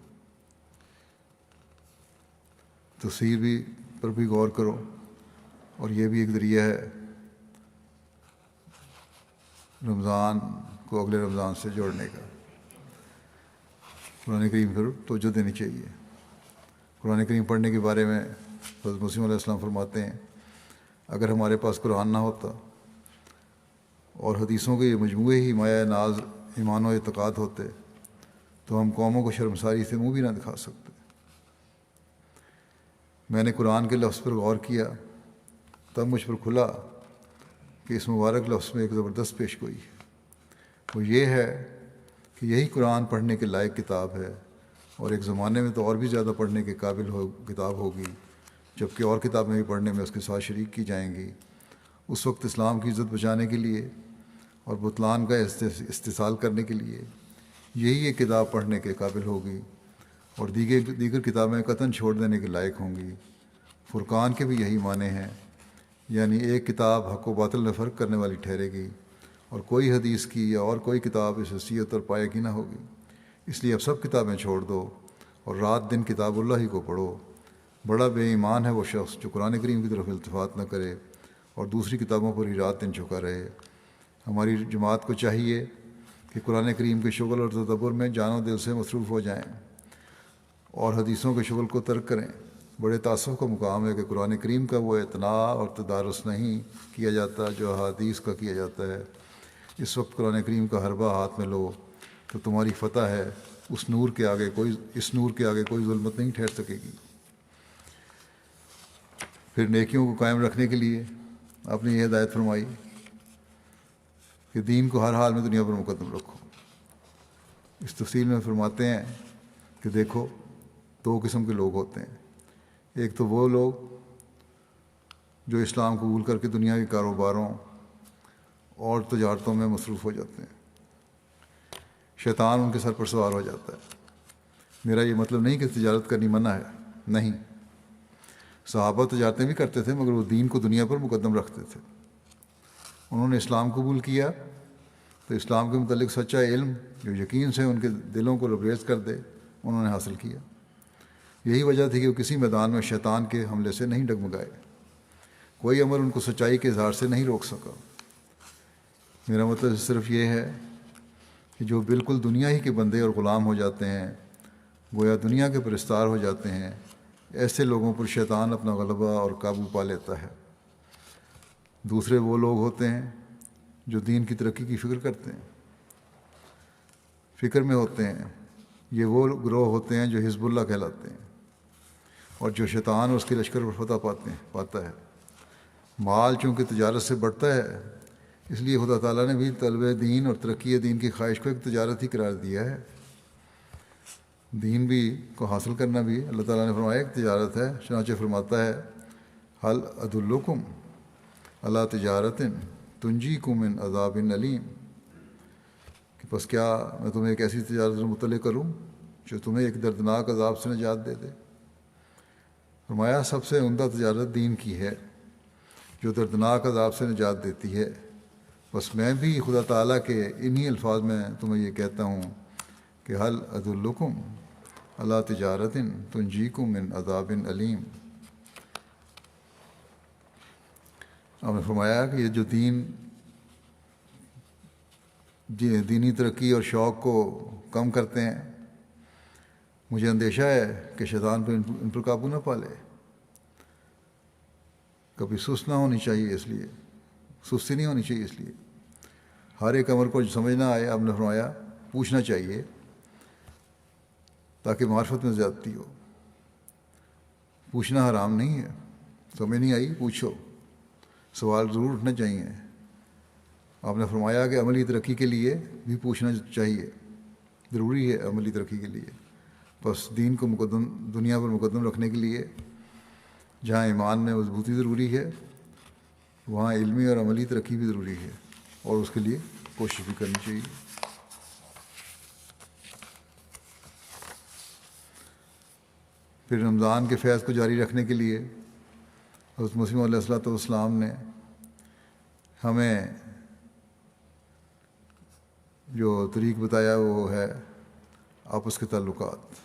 تفسیر بھی پر بھی غور کرو، اور یہ بھی ایک ذریعہ ہے رمضان کو اگلے رمضان سے جوڑنے کا۔ قرآن کریم پر توجہ دینی چاہیے۔ قرآن کریم پڑھنے کے بارے میں حضرت مسیم علیہ السلام فرماتے ہیں، اگر ہمارے پاس قرآن نہ ہوتا اور حدیثوں کے یہ مجموعے ہی مایہ ناز ایمان و اعتقاد ہوتے تو ہم قوموں کو شرمساری سے منہ بھی نہ دکھا سکتے۔ میں نے قرآن کے لفظ پر غور کیا، تب مجھ پر کھلا کہ اس مبارک لفظ میں ایک زبردست پیش گوئی ہے۔ وہ یہ ہے کہ یہی قرآن پڑھنے کے لائق کتاب ہے، اور ایک زمانے میں تو اور بھی زیادہ پڑھنے کے قابل کتاب ہوگی، جبکہ اور کتابیں بھی پڑھنے میں اس کے ساتھ شریک کی جائیں گی۔ اس وقت اسلام کی عزت بچانے کے لیے اور بطلان کا استحصال کرنے کے لیے یہی ایک کتاب پڑھنے کے قابل ہوگی، اور دیگر کتابیں قطعاً چھوڑ دینے کے لائق ہوں گی۔ فرقان کے بھی یہی معنی ہیں، یعنی ایک کتاب حق و باطل میں فرق کرنے والی ٹھہرے گی، اور کوئی حدیث کی یا اور کوئی کتاب اس حیثیت اور پایہ کی نہ ہوگی۔ اس لیے اب سب کتابیں چھوڑ دو اور رات دن کتاب اللہ ہی کو پڑھو۔ بڑا بے ایمان ہے وہ شخص جو قرآن کریم کی طرف التفات نہ کرے اور دوسری کتابوں پر ہی رات دن جھکا رہے۔ ہماری جماعت کو چاہیے کہ قرآن کریم کے شغل اور تدبر میں جان و دل سے مصروف ہو جائیں اور حدیثوں کے شغل کو ترک کریں۔ بڑے تأسف کا مقام ہے کہ قرآن کریم کا وہ اعتناء اور تدارس نہیں کیا جاتا جو احادیث کا کیا جاتا ہے۔ اس وقت قرآن کریم کا حربہ ہاتھ میں لو تو تمہاری فتح ہے، اس نور کے آگے کوئی ظلمت نہیں ٹھہر سکے گی۔ پھر نیکیوں کو قائم رکھنے کے لیے آپ نے یہ ہدایت فرمائی کہ دین کو ہر حال میں دنیا پر مقدم رکھو۔ اس تفصیل میں فرماتے ہیں کہ دیکھو، دو قسم کے لوگ ہوتے ہیں۔ ایک تو وہ لوگ جو اسلام قبول کر کے دنیا کے کاروباروں اور تجارتوں میں مصروف ہو جاتے ہیں، شیطان ان کے سر پر سوار ہو جاتا ہے۔ میرا یہ مطلب نہیں کہ تجارت کرنی منع ہے، نہیں، صحابہ تجارتیں بھی کرتے تھے مگر وہ دین کو دنیا پر مقدم رکھتے تھے۔ انہوں نے اسلام قبول کیا تو اسلام کے متعلق سچا علم جو یقین سے ان کے دلوں کو لبریز کر دے انہوں نے حاصل کیا۔ یہی وجہ تھی کہ وہ کسی میدان میں شیطان کے حملے سے نہیں ڈگمگائے، کوئی عمل ان کو سچائی کے اظہار سے نہیں روک سکا۔ میرا مطلب صرف یہ ہے کہ جو بالکل دنیا ہی کے بندے اور غلام ہو جاتے ہیں، گویا دنیا کے پرستار ہو جاتے ہیں، ایسے لوگوں پر شیطان اپنا غلبہ اور قابو پا لیتا ہے۔ دوسرے وہ لوگ ہوتے ہیں جو دین کی ترقی کی فکر کرتے ہیں، فکر میں ہوتے ہیں۔ یہ وہ گروہ ہوتے ہیں جو حزب اللہ کہلاتے ہیں، اور جو شیطان اور اس کے لشکر پر فتح پاتا ہے۔ مال چونکہ تجارت سے بڑھتا ہے، اس لیے خدا تعالیٰ نے بھی طلب دین اور ترقی دین کی خواہش کو ایک تجارت ہی قرار دیا ہے۔ دین بھی کو حاصل کرنا بھی اللہ تعالیٰ نے فرمایا ایک تجارت ہے۔ چنانچہ فرماتا ہے، حل ادلکم علی تجارت تنجیکم من عذاب علیم، کہ بس کیا میں تمہیں ایک ایسی تجارت مطلع کروں جو تمہیں ایک دردناک عذاب سے نجات دے دے۔ فرمایا سب سے عمدہ تجارت دین کی ہے جو دردناک عذاب سے نجات دیتی ہے۔ بس میں بھی خدا تعالیٰ کے انہی الفاظ میں تمہیں یہ کہتا ہوں کہ حل ادلکم علی تجارت تنجیکم من عذاب علیم۔ آپ نے فرمایا کہ یہ جو دینی ترقی اور شوق کو کم کرتے ہیں، مجھے اندیشہ ہے کہ شیطان ان پر قابو نہ پا لے۔ کبھی سست نہ ہونی چاہیے، اس لیے سستی نہیں ہونی چاہیے، اس لیے ہر ایک امر کو سمجھنا آئے آپ نے فرمایا پوچھنا چاہیے تاکہ معرفت میں زیادتی ہو۔ پوچھنا حرام نہیں ہے، سمجھ نہیں آئی پوچھو، سوال ضرور اٹھنا چاہیے۔ آپ نے فرمایا کہ عملی ترقی کے لیے بھی پوچھنا چاہیے، ضروری ہے عملی ترقی کے لیے۔ بس دین کو دنیا پر مقدم رکھنے کے لیے جہاں ایمان میں مضبوطی ضروری ہے، وہاں علمی اور عملی ترقی بھی ضروری ہے، اور اس کے لیے کوشش بھی کرنی چاہیے۔ پھر رمضان کے فیض کو جاری رکھنے کے لیے حضرت مسیح علیہ الصلوۃ والسلام نے ہمیں جو طریق بتایا وہ ہے آپس کے تعلقات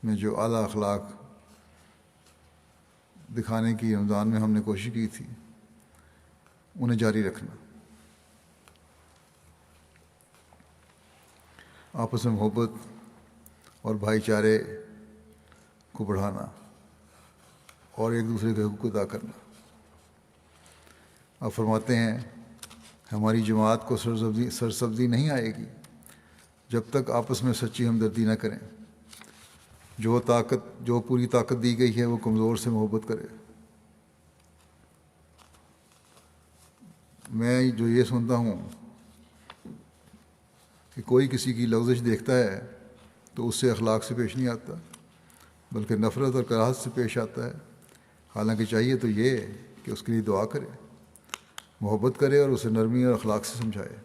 میں جو اعلیٰ اخلاق دکھانے کی رمضان میں ہم نے کوشش کی تھی، انہیں جاری رکھنا، آپس میں محبت اور بھائی چارے کو بڑھانا اور ایک دوسرے کے حقوق ادا کرنا۔ آپ فرماتے ہیں ہماری جماعت کو سرسبزی نہیں آئے گی جب تک آپس میں سچی ہمدردی نہ کریں۔ جو پوری طاقت دی گئی ہے وہ کمزور سے محبت کرے۔ میں جو یہ سنتا ہوں کہ کوئی کسی کی لغزش دیکھتا ہے تو اس سے اخلاق سے پیش نہیں آتا، بلکہ نفرت اور کراہت سے پیش آتا ہے۔ حالانکہ چاہیے تو یہ کہ اس کے لیے دعا کرے، محبت کرے اور اسے نرمی اور اخلاق سے سمجھائے،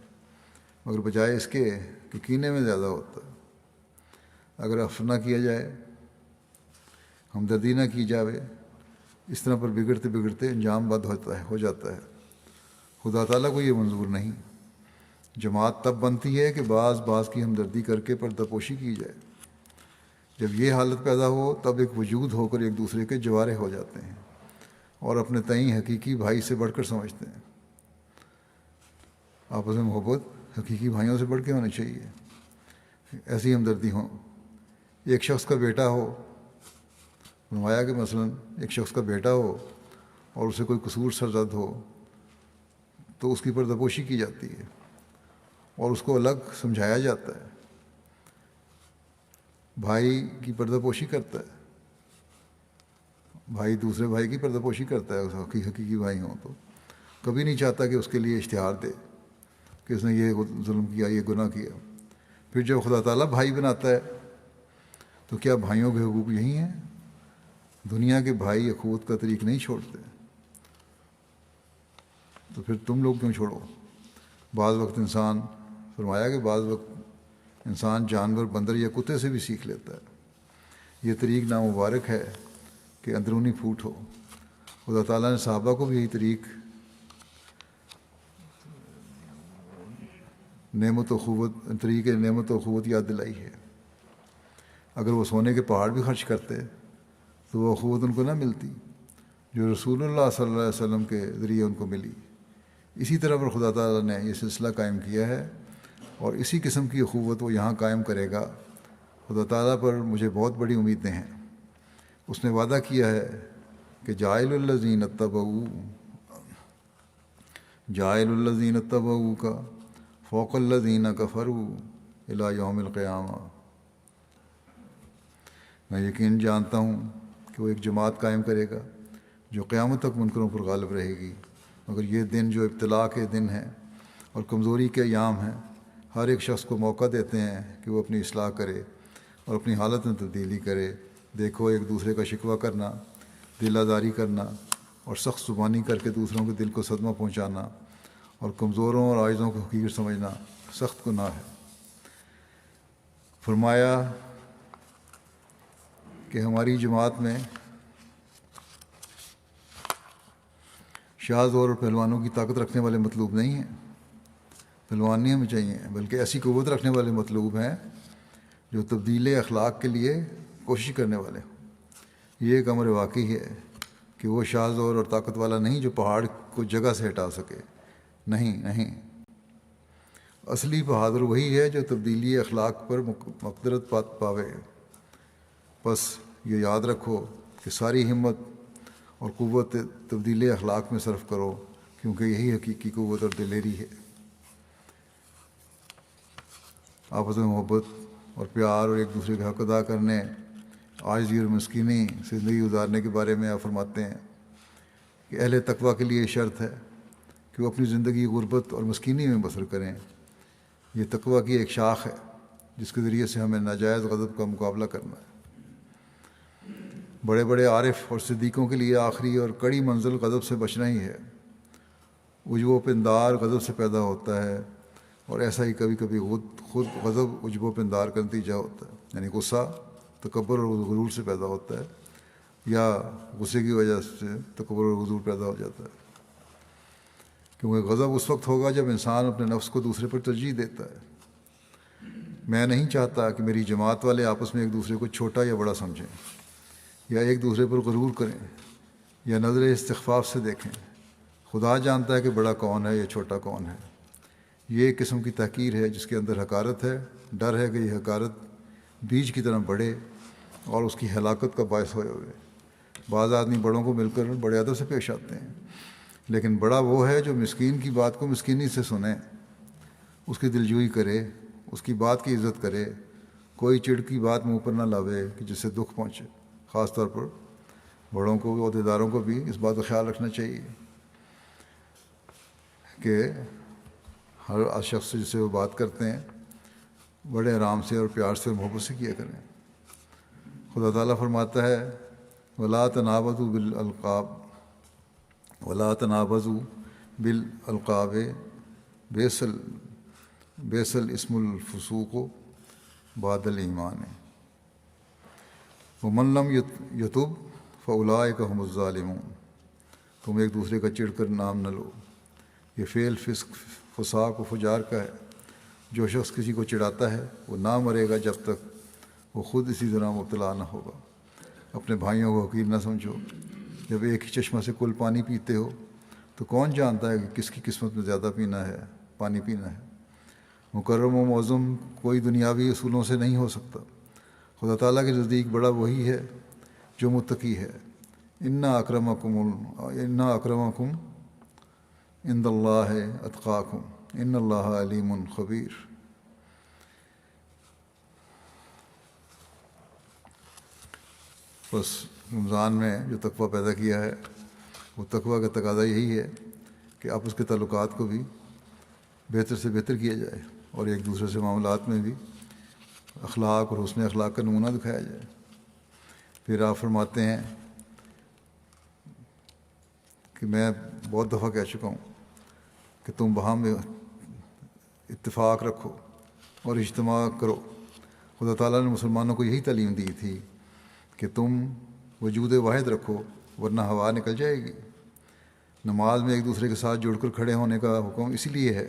مگر بجائے اس کے کہ کینے میں زیادہ ہوتا ہے۔ اگر عفو نہ کیا جائے، ہمدردی نہ کی جائے، اس طرح پر بگڑتے بگڑتے انجام بد ہو جاتا ہے۔ خدا تعالیٰ کو یہ منظور نہیں۔ جماعت تب بنتی ہے کہ بعض کی ہمدردی کر کے پردہ پوشی کی جائے۔ جب یہ حالت پیدا ہو تب ایک وجود ہو کر ایک دوسرے کے جوارے ہو جاتے ہیں اور اپنے تئیں حقیقی بھائی سے بڑھ کر سمجھتے ہیں۔ آپس میں محبت حقیقی بھائیوں سے بڑھ کے ہونی چاہیے، ایسی ہمدردی ہو۔ ایک شخص کا بیٹا ہو، فرمایا کہ مثلا ایک شخص کا بیٹا ہو اور اسے کوئی قصور سرزد ہو تو اس کی پردہ پوشی کی جاتی ہے اور اس کو الگ سمجھایا جاتا ہے۔ بھائی کی پردہ پوشی کرتا ہے، بھائی دوسرے بھائی کی پردہ پوشی کرتا ہے، اس حقیقی بھائی ہوں تو کبھی نہیں چاہتا کہ اس کے لیے اشتہار دے کہ اس نے یہ ظلم کیا، یہ گناہ کیا۔ پھر جب خدا تعالیٰ بھائی بناتا ہے تو کیا بھائیوں کے حقوق یہی ہیں؟ دنیا کے بھائی اخوت کا طریق نہیں چھوڑتے، تو پھر تم لوگ کیوں چھوڑو؟ بعض وقت انسان، فرمایا کہ بعض وقت انسان جانور، بندر یا کتے سے بھی سیکھ لیتا ہے۔ یہ طریق نامبارک ہے کہ اندرونی پھوٹ ہو۔ خدا تعالیٰ نے صحابہ کو بھی یہی طریق نعمت و اخوت یاد دلائی ہے۔ اگر وہ سونے کے پہاڑ بھی خرچ کرتے تو وہ اخوت ان کو نہ ملتی جو رسول اللہ صلی اللہ علیہ وسلم کے ذریعے ان کو ملی۔ اسی طرح پر خدا تعالیٰ نے یہ سلسلہ قائم کیا ہے اور اسی قسم کی اخوت وہ یہاں قائم کرے گا۔ خدا تعالیٰ پر مجھے بہت بڑی امیدیں ہیں۔ اس نے وعدہ کیا ہے کہ جاعل الذین اتبعوک فوق الذین کفروا الی یوم القیامہ۔ میں یقین جانتا ہوں کہ وہ ایک جماعت قائم کرے گا جو قیامت تک منکروں پر غالب رہے گی، مگر یہ دن جو ابتلاء کے دن ہیں اور کمزوری کے ایام ہیں، ہر ایک شخص کو موقع دیتے ہیں کہ وہ اپنی اصلاح کرے اور اپنی حالت میں تبدیلی کرے۔ دیکھو، ایک دوسرے کا شکوہ کرنا، دل آزاری کرنا اور سخت زبانی کر کے دوسروں کے دل کو صدمہ پہنچانا اور کمزوروں اور عاجزوں کو حقیر سمجھنا سخت گناہ ہے۔ فرمایا کہ ہماری جماعت میں شاذ اور پہلوانوں کی طاقت رکھنے والے مطلوب نہیں ہیں، پہلوان نہیں ہمیں چاہیے، بلکہ ایسی قوت رکھنے والے مطلوب ہیں جو تبدیل اخلاق کے لیے کوشش کرنے والے ہوں۔ یہ ایک امر واقعی ہے کہ وہ شاذ اور طاقت والا نہیں جو پہاڑ کو جگہ سے ہٹا سکے، نہیں، اصلی بہادر وہی ہے جو تبدیلی اخلاق پر مقدرت پاوے۔ بس یہ یاد رکھو کہ ساری ہمت اور قوت تبدیل اخلاق میں صرف کرو، کیونکہ یہی حقیقی قوت اور دلیری ہے۔ آپس میں محبت اور پیار اور ایک دوسرے کا حق ادا کرنے، عاجزی اور مسکینی زندگی گزارنے کے بارے میں آپ فرماتے ہیں کہ اہل تقویٰ کے لیے شرط ہے کہ وہ اپنی زندگی غربت اور مسکینی میں بسر کریں۔ یہ تقویٰ کی ایک شاخ ہے جس کے ذریعے سے ہمیں ناجائز غضب کا مقابلہ کرنا ہے۔ بڑے بڑے عارف اور صدیقوں کے لیے آخری اور کڑی منزل غضب سے بچنا ہی ہے۔ عجب و پندار غضب سے پیدا ہوتا ہے، اور ایسا ہی کبھی کبھی خود غضب عجب و پندار کا نتیجہ ہوتا ہے، یعنی غصہ تکبر اور غرور سے پیدا ہوتا ہے، یا غصے کی وجہ سے تکبر اور غرور پیدا ہو جاتا ہے۔ کیونکہ غضب اس وقت ہوگا جب انسان اپنے نفس کو دوسرے پر ترجیح دیتا ہے۔ میں نہیں چاہتا کہ میری جماعت والے آپس میں ایک دوسرے کو چھوٹا یا بڑا سمجھیں، یا ایک دوسرے پر غرور کریں، یا نظر استخفاف سے دیکھیں۔ خدا جانتا ہے کہ بڑا کون ہے یا چھوٹا کون ہے۔ یہ ایک قسم کی تحقیر ہے جس کے اندر حقارت ہے۔ ڈر ہے کہ یہ حقارت بیج کی طرح بڑھے اور اس کی ہلاکت کا باعث ہوئے ہوئے۔ بعض آدمی بڑوں کو مل کر بڑے ادب سے پیش آتے ہیں، لیکن بڑا وہ ہے جو مسکین کی بات کو مسکینی سے سنے، اس کی دلجوئی کرے، اس کی بات کی عزت کرے، کوئی چڑ کی بات منہ پر نہ لاوے کہ جس سے دکھ پہنچے۔ خاص طور پر بڑوں کو، عہدیداروں کو بھی اس بات کا خیال رکھنا چاہیے کہ ہر شخص جس سے وہ بات کرتے ہیں بڑے آرام سے اور پیار سے اور محبت سے کیا کریں۔ خدا تعالیٰ فرماتا ہے وَلَا تَنَابَزُوا بِالْأَلْقَابِ وَلَا تَنَابَزُوا بِالْأَلْقَابِ بئس الاسم الفسوق بعد الایمان ومن لم یتب فاولئک هم الظالمون۔ تم ایک دوسرے کا چڑھ کر نام نہ لو، یہ فعل فسق، فساق و فجار کا ہے۔ جو شخص کسی کو چڑھاتا ہے وہ نہ مرے گا جب تک وہ خود اسی طرح مبتلا نہ ہوگا۔ اپنے بھائیوں کو حقیر نہ سمجھو۔ جب ایک ہی چشمہ سے کل پانی پیتے ہو تو کون جانتا ہے کہ کس کی قسمت میں زیادہ پانی پینا ہے۔ مکرم و معظم کوئی دنیاوی اصولوں سے نہیں ہو سکتا۔ خدا تعالیٰ کے نزدیک بڑا وہی ہے جو متقی ہے۔ ان اکرمکم عند اللہ اتقاکم ان اللہ علیم خبیر۔ بس رمضان میں جو تقویٰ پیدا کیا ہے وہ تقویٰ کا تقاضا یہی ہے کہ آپس کے تعلقات کو بھی بہتر سے بہتر کیا جائے، اور ایک دوسرے سے معاملات میں بھی اخلاق اور حسن اخلاق کا نمونہ دکھایا جائے۔ پھر آپ فرماتے ہیں کہ میں بہت دفعہ کہہ چکا ہوں کہ تم باہم اتفاق رکھو اور اجتماع کرو۔ خدا تعالیٰ نے مسلمانوں کو یہی تعلیم دی تھی کہ تم وجود واحد رکھو ورنہ ہوا نکل جائے گی۔ نماز میں ایک دوسرے کے ساتھ جڑ کر کھڑے ہونے کا حکم اسی لیے ہے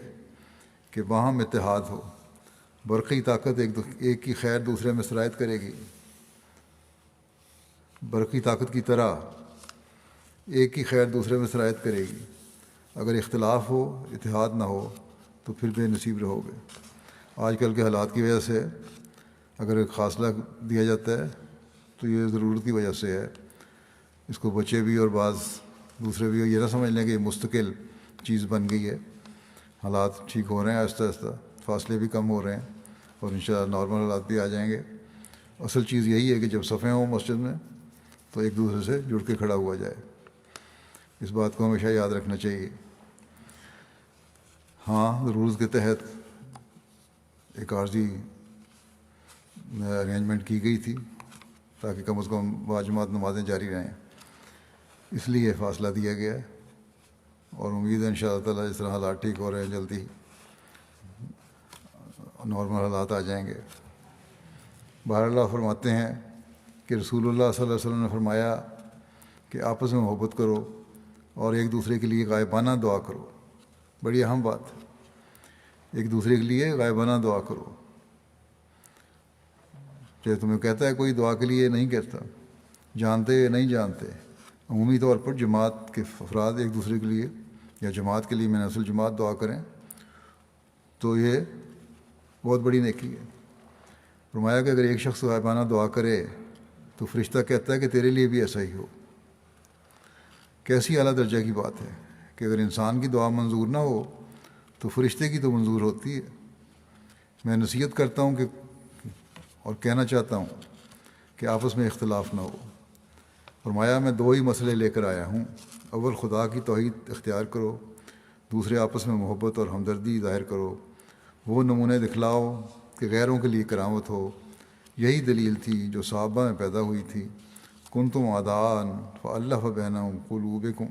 کہ باہم اتحاد ہو۔ برقی طاقت ایک کی خیر دوسرے میں سرایت کرے گی۔ برقی طاقت کی طرح ایک کی خیر دوسرے میں سرایت کرے گی۔ اگر اختلاف ہو، اتحاد نہ ہو تو پھر بے نصیب رہو گے۔ آج کل کے حالات کی وجہ سے اگر ایک فاصلہ دیا جاتا ہے تو یہ ضرورت کی وجہ سے ہے۔ اس کو بچے بھی اور بعض دوسرے بھی یہ نہ سمجھ لیں کہ یہ مستقل چیز بن گئی ہے۔ حالات ٹھیک ہو رہے ہیں آہستہ آہستہ، فاصلے بھی کم ہو رہے ہیں اور انشاءاللہ نارمل حالات بھی آ جائیں گے۔ اصل چیز یہی ہے کہ جب صفیں ہوں مسجد میں تو ایک دوسرے سے جڑ کے کھڑا ہوا جائے۔ اس بات کو ہمیشہ یاد رکھنا چاہیے۔ ہاں، ضرورت کے تحت ایک عارضی ارینجمنٹ کی گئی تھی تاکہ کم از کم باجماعت نمازیں جاری رہیں، اس لیے فاصلہ دیا گیا ہے، اور امید ہے ان شاء اللہ تعالیٰ جس طرح حالات ٹھیک ہو رہے ہیں جلدی نارمل حالات آ جائیں گے۔ بہرحال فرماتے ہیں کہ رسول اللہ صلی اللہ علیہ وسلم نے فرمایا کہ آپس میں محبت کرو اور ایک دوسرے کے لیے غائبانہ دعا کرو۔ بڑی اہم بات ہے، ایک دوسرے کے لیے غائبانہ دعا کرو۔ چاہے تمہیں کہتا ہے کوئی دعا کے لیے نہیں کہتا، جانتے یا نہیں جانتے، عمومی طور پر جماعت کے افراد ایک دوسرے کے لیے یا جماعت کے لیے میں اصل جماعت دعا کریں تو یہ بہت بڑی نیکی ہے۔ فرمایا کہ اگر ایک شخص غائبانہ دعا کرے تو فرشتہ کہتا ہے کہ تیرے لیے بھی ایسا ہی ہو۔ کیسی اعلیٰ درجہ کی بات ہے کہ اگر انسان کی دعا منظور نہ ہو تو فرشتے کی تو منظور ہوتی ہے۔ میں نصیحت کرتا ہوں کہ اور کہنا چاہتا ہوں کہ آپس میں اختلاف نہ ہو۔ فرمایا میں 2 ہی مسئلے لے کر آیا ہوں، اول خدا کی توحید اختیار کرو، دوسرے آپس میں محبت اور ہمدردی ظاہر کرو، وہ نمونے دکھلاؤ کہ غیروں کے لیے کرامت ہو۔ یہی دلیل تھی جو صحابہ میں پیدا ہوئی تھی۔ کنتم اعداء فالف بین قلوبکم،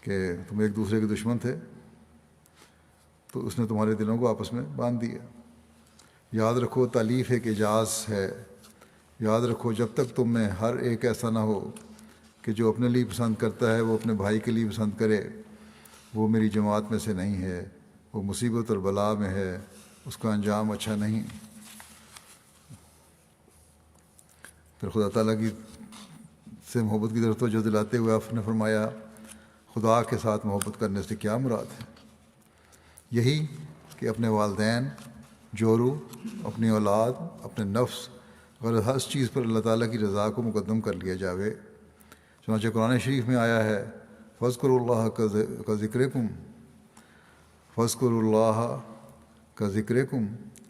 کہ تم ایک دوسرے کے دشمن تھے تو اس نے تمہارے دلوں کو آپس میں باندھ دیا۔ یاد رکھو تالیف ایک اعجاز ہے۔ یاد رکھو جب تک تم میں ہر ایک ایسا نہ ہو کہ جو اپنے لیے پسند کرتا ہے وہ اپنے بھائی کے لیے پسند کرے، وہ میری جماعت میں سے نہیں ہے، وہ مصیبت اور بلا میں ہے، اس کا انجام اچھا نہیں۔ پھر خدا تعالیٰ کی سے محبت کی طرف توجہ دلاتے ہوئے آپ نے فرمایا خدا کے ساتھ محبت کرنے سے کیا مراد ہے؟ یہی کہ اپنے والدین، جورو، اپنی اولاد، اپنے نفس، غرض ہر چیز پر اللہ تعالیٰ کی رضا کو مقدم کر لیا جاوے۔ چنانچہ قرآن شریف میں آیا ہے فَاذْكُرُوا اللَّهَ كَذِكْرِكُمْ فَاذْكُرُوا اللَّهَ كَذِكْرِكُمْ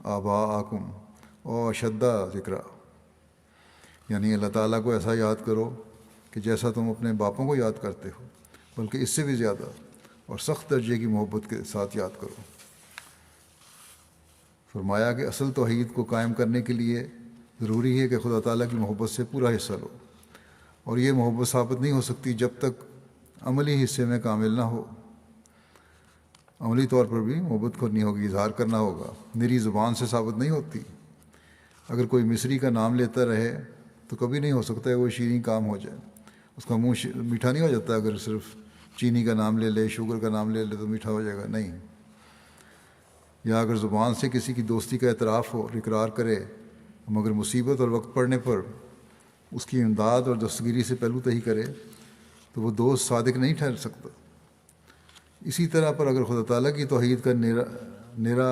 آبَاءَكُمْ أَوْ أَشَدَّ ذِكْرًا، یعنی اللہ تعالیٰ کو ایسا یاد کرو کہ جیسا تم اپنے باپوں کو یاد کرتے ہو، بلکہ اس سے بھی زیادہ اور سخت درجے کی محبت کے ساتھ یاد کرو۔ فرمایا کہ اصل توحید کو قائم کرنے کے لیے ضروری ہے کہ خدا تعالیٰ کی محبت سے پورا حصہ لو، اور یہ محبت ثابت نہیں ہو سکتی جب تک عملی حصے میں کامل نہ ہو۔ عملی طور پر بھی محبت کرنی ہوگی، اظہار کرنا ہوگا، میری زبان سے ثابت نہیں ہوتی۔ اگر کوئی مصری کا نام لیتا رہے تو کبھی نہیں ہو سکتا ہے وہ شیریں کام ہو جائے، اس کا منہ میٹھا نہیں ہو جاتا۔ اگر صرف چینی کا نام لے لے، شوگر کا نام لے لے تو میٹھا ہو جائے گا، نہیں۔ یا اگر زبان سے کسی کی دوستی کا اعتراف ہو اور اقرار کرے، مگر مصیبت اور وقت پڑنے پر اس کی امداد اور دستگیری سے پہلو تہی کرے تو وہ دوست صادق نہیں ٹھہر سکتا۔ اسی طرح پر اگر خدا تعالیٰ کی توحید کا نیرا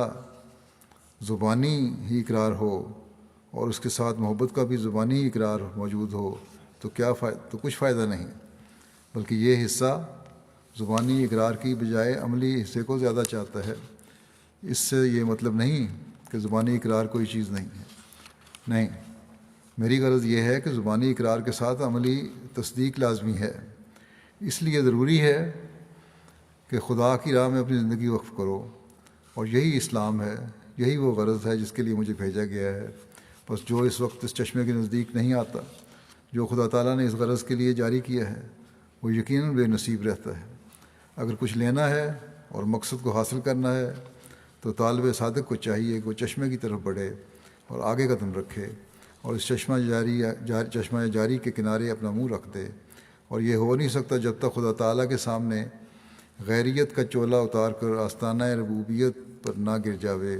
زبانی ہی اقرار ہو اور اس کے ساتھ محبت کا بھی زبانی اقرار موجود ہو تو کچھ فائدہ نہیں، بلکہ یہ حصہ زبانی اقرار کی بجائے عملی حصے کو زیادہ چاہتا ہے۔ اس سے یہ مطلب نہیں کہ زبانی اقرار کوئی چیز نہیں ہے، نہیں، میری غرض یہ ہے کہ زبانی اقرار کے ساتھ عملی تصدیق لازمی ہے۔ اس لیے ضروری ہے کہ خدا کی راہ میں اپنی زندگی وقف کرو، اور یہی اسلام ہے، یہی وہ غرض ہے جس کے لیے مجھے بھیجا گیا ہے۔ بس جو اس وقت اس چشمے کے نزدیک نہیں آتا جو خدا تعالیٰ نے اس غرض کے لیے جاری کیا ہے، وہ یقیناً بے نصیب رہتا ہے۔ اگر کچھ لینا ہے اور مقصد کو حاصل کرنا ہے تو طالب صادق کو چاہیے کہ وہ چشمے کی طرف بڑھے اور آگے قدم رکھے، اور اس چشمہ جاری کے کنارے اپنا منہ رکھ دے۔ اور یہ ہو نہیں سکتا جب تک خدا تعالیٰ کے سامنے غیریت کا چولا اتار کر آستانہ ربوبیت پر نہ گر جاوے،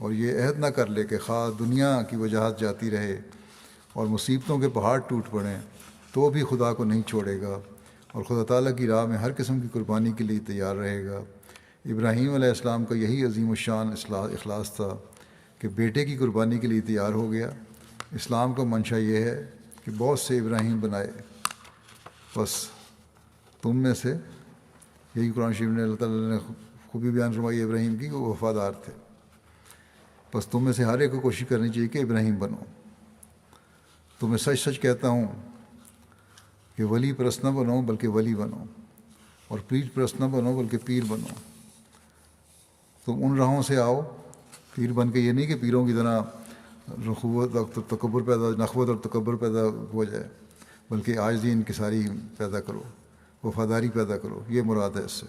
اور یہ عہد نہ کر لے کہ خواہ دنیا کی وجاہت جاتی رہے اور مصیبتوں کے پہاڑ ٹوٹ پڑیں تو بھی خدا کو نہیں چھوڑے گا، اور خدا تعالیٰ کی راہ میں ہر قسم کی قربانی کے لیے تیار رہے گا۔ ابراہیم علیہ السلام کا یہی عظیم الشان اخلاص تھا کہ بیٹے کی قربانی کے لیے تیار ہو گیا۔ اسلام کا منشا یہ ہے کہ بہت سے ابراہیم بنائے، بس تم میں سے، یہی قرآن شریف نے اللہ تعالیٰ نے خوبی بیان فرمائی ابراہیم کی کہ وہ وفادار تھے، بس تم میں سے ہر ایک کو کوشش کرنی چاہیے کہ ابراہیم بنو۔ تمہیں سچ سچ کہتا ہوں کہ ولی پرست نہ بنو بلکہ ولی بنو، اور پیر پرست نہ بنو بلکہ پیر بنو۔ تم ان راہوں سے آؤ، پیر بن کے یہ نہیں کہ پیروں کی طرح نخوت اور تکبر پیدا ہو جائے، بلکہ عاجزی انکساری پیدا کرو، وفاداری پیدا کرو، یہ مراد ہے اس سے۔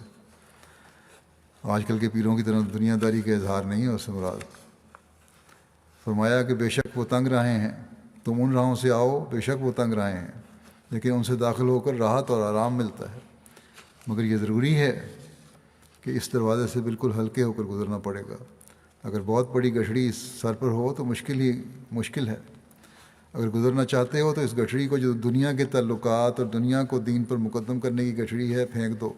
آج کل کے پیروں کی طرح دنیا داری کا اظہار نہیں ہے اس سے مراد۔ فرمایا کہ بے شک وہ تنگ راہیں ہیں، تم ان راہوں سے آؤ، بے شک وہ تنگ راہیں ہیں، لیکن ان سے داخل ہو کر راحت اور آرام ملتا ہے، مگر یہ ضروری ہے کہ اس دروازے سے بالکل ہلکے ہو کر گزرنا پڑے گا۔ اگر بہت بڑی گٹھڑی سر پر ہو تو مشکل ہے۔ اگر گزرنا چاہتے ہو تو اس گٹھڑی کو، جو دنیا کے تعلقات اور دنیا کو دین پر مقدم کرنے کی گٹھڑی ہے، پھینک دو۔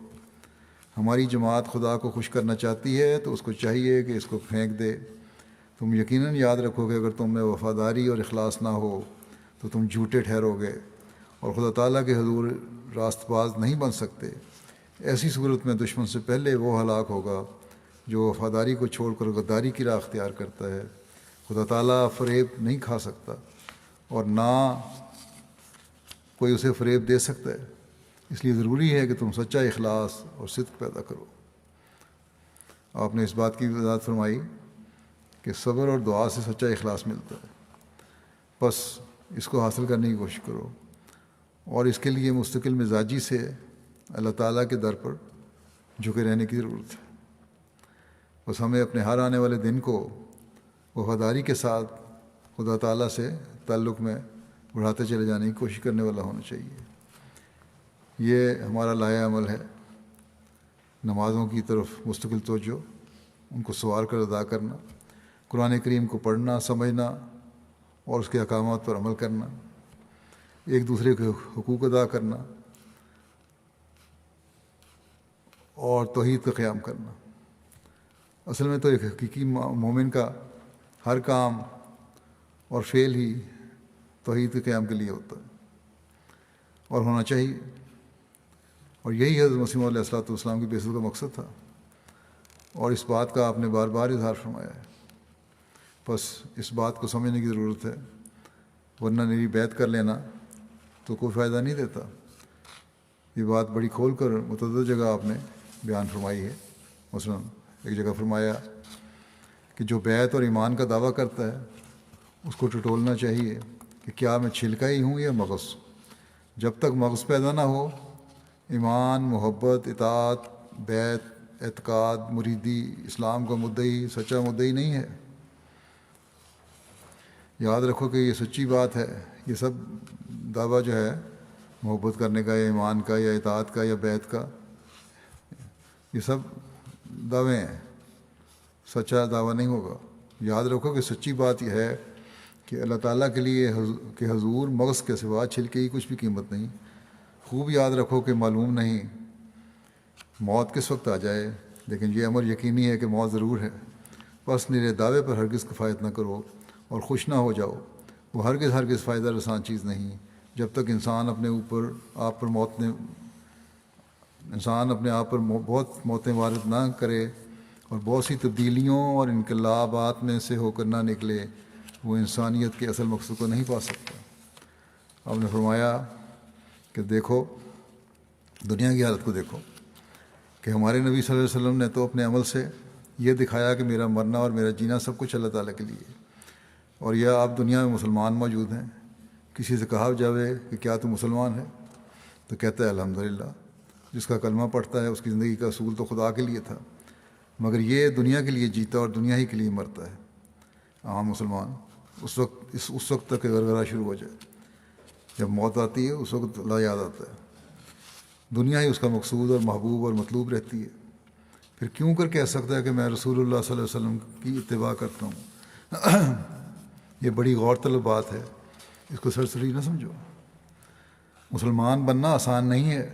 ہماری جماعت خدا کو خوش کرنا چاہتی ہے تو اس کو چاہیے کہ اس کو پھینک دے۔ تم یقیناً یاد رکھو کہ اگر تم میں وفاداری اور اخلاص نہ ہو تو تم جھوٹے ٹھہرو گے، اور خدا تعالیٰ کے حضور راست باز نہیں بن سکتے، ایسی صورت میں دشمن سے پہلے وہ ہلاک ہوگا جو وفاداری کو چھوڑ کر غداری کی راہ اختیار کرتا ہے۔ خدا تعالیٰ فریب نہیں کھا سکتا اور نہ کوئی اسے فریب دے سکتا ہے، اس لیے ضروری ہے کہ تم سچا اخلاص اور صدق پیدا کرو۔ آپ نے اس بات کی وضاحت فرمائی کہ صبر اور دعا سے سچا اخلاص ملتا ہے، بس اس کو حاصل کرنے کی کوشش کرو، اور اس کے لیے مستقل مزاجی سے اللہ تعالیٰ کے در پر جھکے رہنے کی ضرورت ہے۔ بس ہمیں اپنے ہر آنے والے دن کو وفاداری کے ساتھ خدا تعالیٰ سے تعلق میں بڑھاتے چلے جانے کی کوشش کرنے والا ہونا چاہیے۔ یہ ہمارا لائحہ عمل ہے، نمازوں کی طرف مستقل توجہ، ان کو سوار کر ادا کرنا، قرآن کریم کو پڑھنا، سمجھنا اور اس کے احکامات پر عمل کرنا، ایک دوسرے کے حقوق ادا کرنا اور توحید کا قیام کرنا۔ اصل میں تو ایک حقیقی مومن کا ہر کام اور فعل ہی توحید کے قیام کے لیے ہوتا ہے اور ہونا چاہیے، اور یہی حضرت مسیح علیہ الصلوۃ والسلام کی بعثت کا مقصد تھا، اور اس بات کا آپ نے بار بار اظہار فرمایا ہے۔ بس اس بات کو سمجھنے کی ضرورت ہے، ورنہ میری بیعت کر لینا تو کوئی فائدہ نہیں دیتا۔ یہ بات بڑی کھول کر متعدد جگہ آپ نے بیان فرمائی ہے۔ مثلا ایک جگہ فرمایا کہ جو بیعت اور ایمان کا دعویٰ کرتا ہے اس کو ٹٹولنا چاہیے کہ کیا میں چھلکا ہی ہوں یا مغز؟ جب تک مغز پیدا نہ ہو، ایمان، محبت، اطاعت، بیعت، اعتقاد، مریدی، اسلام کا مدعی سچا مدعی نہیں ہے۔ یاد رکھو کہ یہ سچی بات ہے، یہ سب دعویٰ جو ہے محبت کرنے کا یا ایمان کا یا اطاعت کا یا بیعت کا، یہ سب دعوے ہیں، سچا دعویٰ نہیں ہوگا۔ یاد رکھو کہ سچی بات یہ ہے کہ اللہ تعالیٰ کے لیے کہ حضور مغز کے سوا چھلکے کی کچھ بھی قیمت نہیں۔ خوب یاد رکھو کہ معلوم نہیں موت کس وقت آ جائے، لیکن یہ امر یقینی ہے کہ موت ضرور ہے۔ بس میرے دعوے پر ہرگز کفایت نہ کرو اور خوش نہ ہو جاؤ، وہ ہرگز فائدہ رساں چیز نہیں جب تک انسان اپنے آپ پر بہت موتیں وارد نہ کرے اور بہت سی تبدیلیوں اور انقلابات میں سے ہو کر نہ نکلے، وہ انسانیت کے اصل مقصد کو نہیں پا سکتا۔ آپ نے فرمایا کہ دیکھو دنیا کی حالت کو دیکھو کہ ہمارے نبی صلی اللہ علیہ وسلم نے تو اپنے عمل سے یہ دکھایا کہ میرا مرنا اور میرا جینا سب کچھ اللہ تعالیٰ کے لیے، اور یہ آپ دنیا میں مسلمان موجود ہیں۔ کسی سے کہا جاوے کہ کیا تو مسلمان ہے تو کہتا ہے الحمدللہ۔ جس کا کلمہ پڑھتا ہے اس کی زندگی کا اصول تو خدا کے لیے تھا، مگر یہ دنیا کے لیے جیتا اور دنیا ہی کے لیے مرتا ہے۔ عام مسلمان اس وقت تک غرغرہ شروع ہو جائے، جب موت آتی ہے اس وقت اللہ یاد آتا ہے، دنیا ہی اس کا مقصود اور محبوب اور مطلوب رہتی ہے۔ پھر کیوں کر کہہ سکتا ہے کہ میں رسول اللہ صلی اللہ علیہ وسلم کی اتباع کرتا ہوں؟ یہ بڑی غور طلب بات ہے، اس کو سرسری نہ سمجھو۔ مسلمان بننا آسان نہیں ہے۔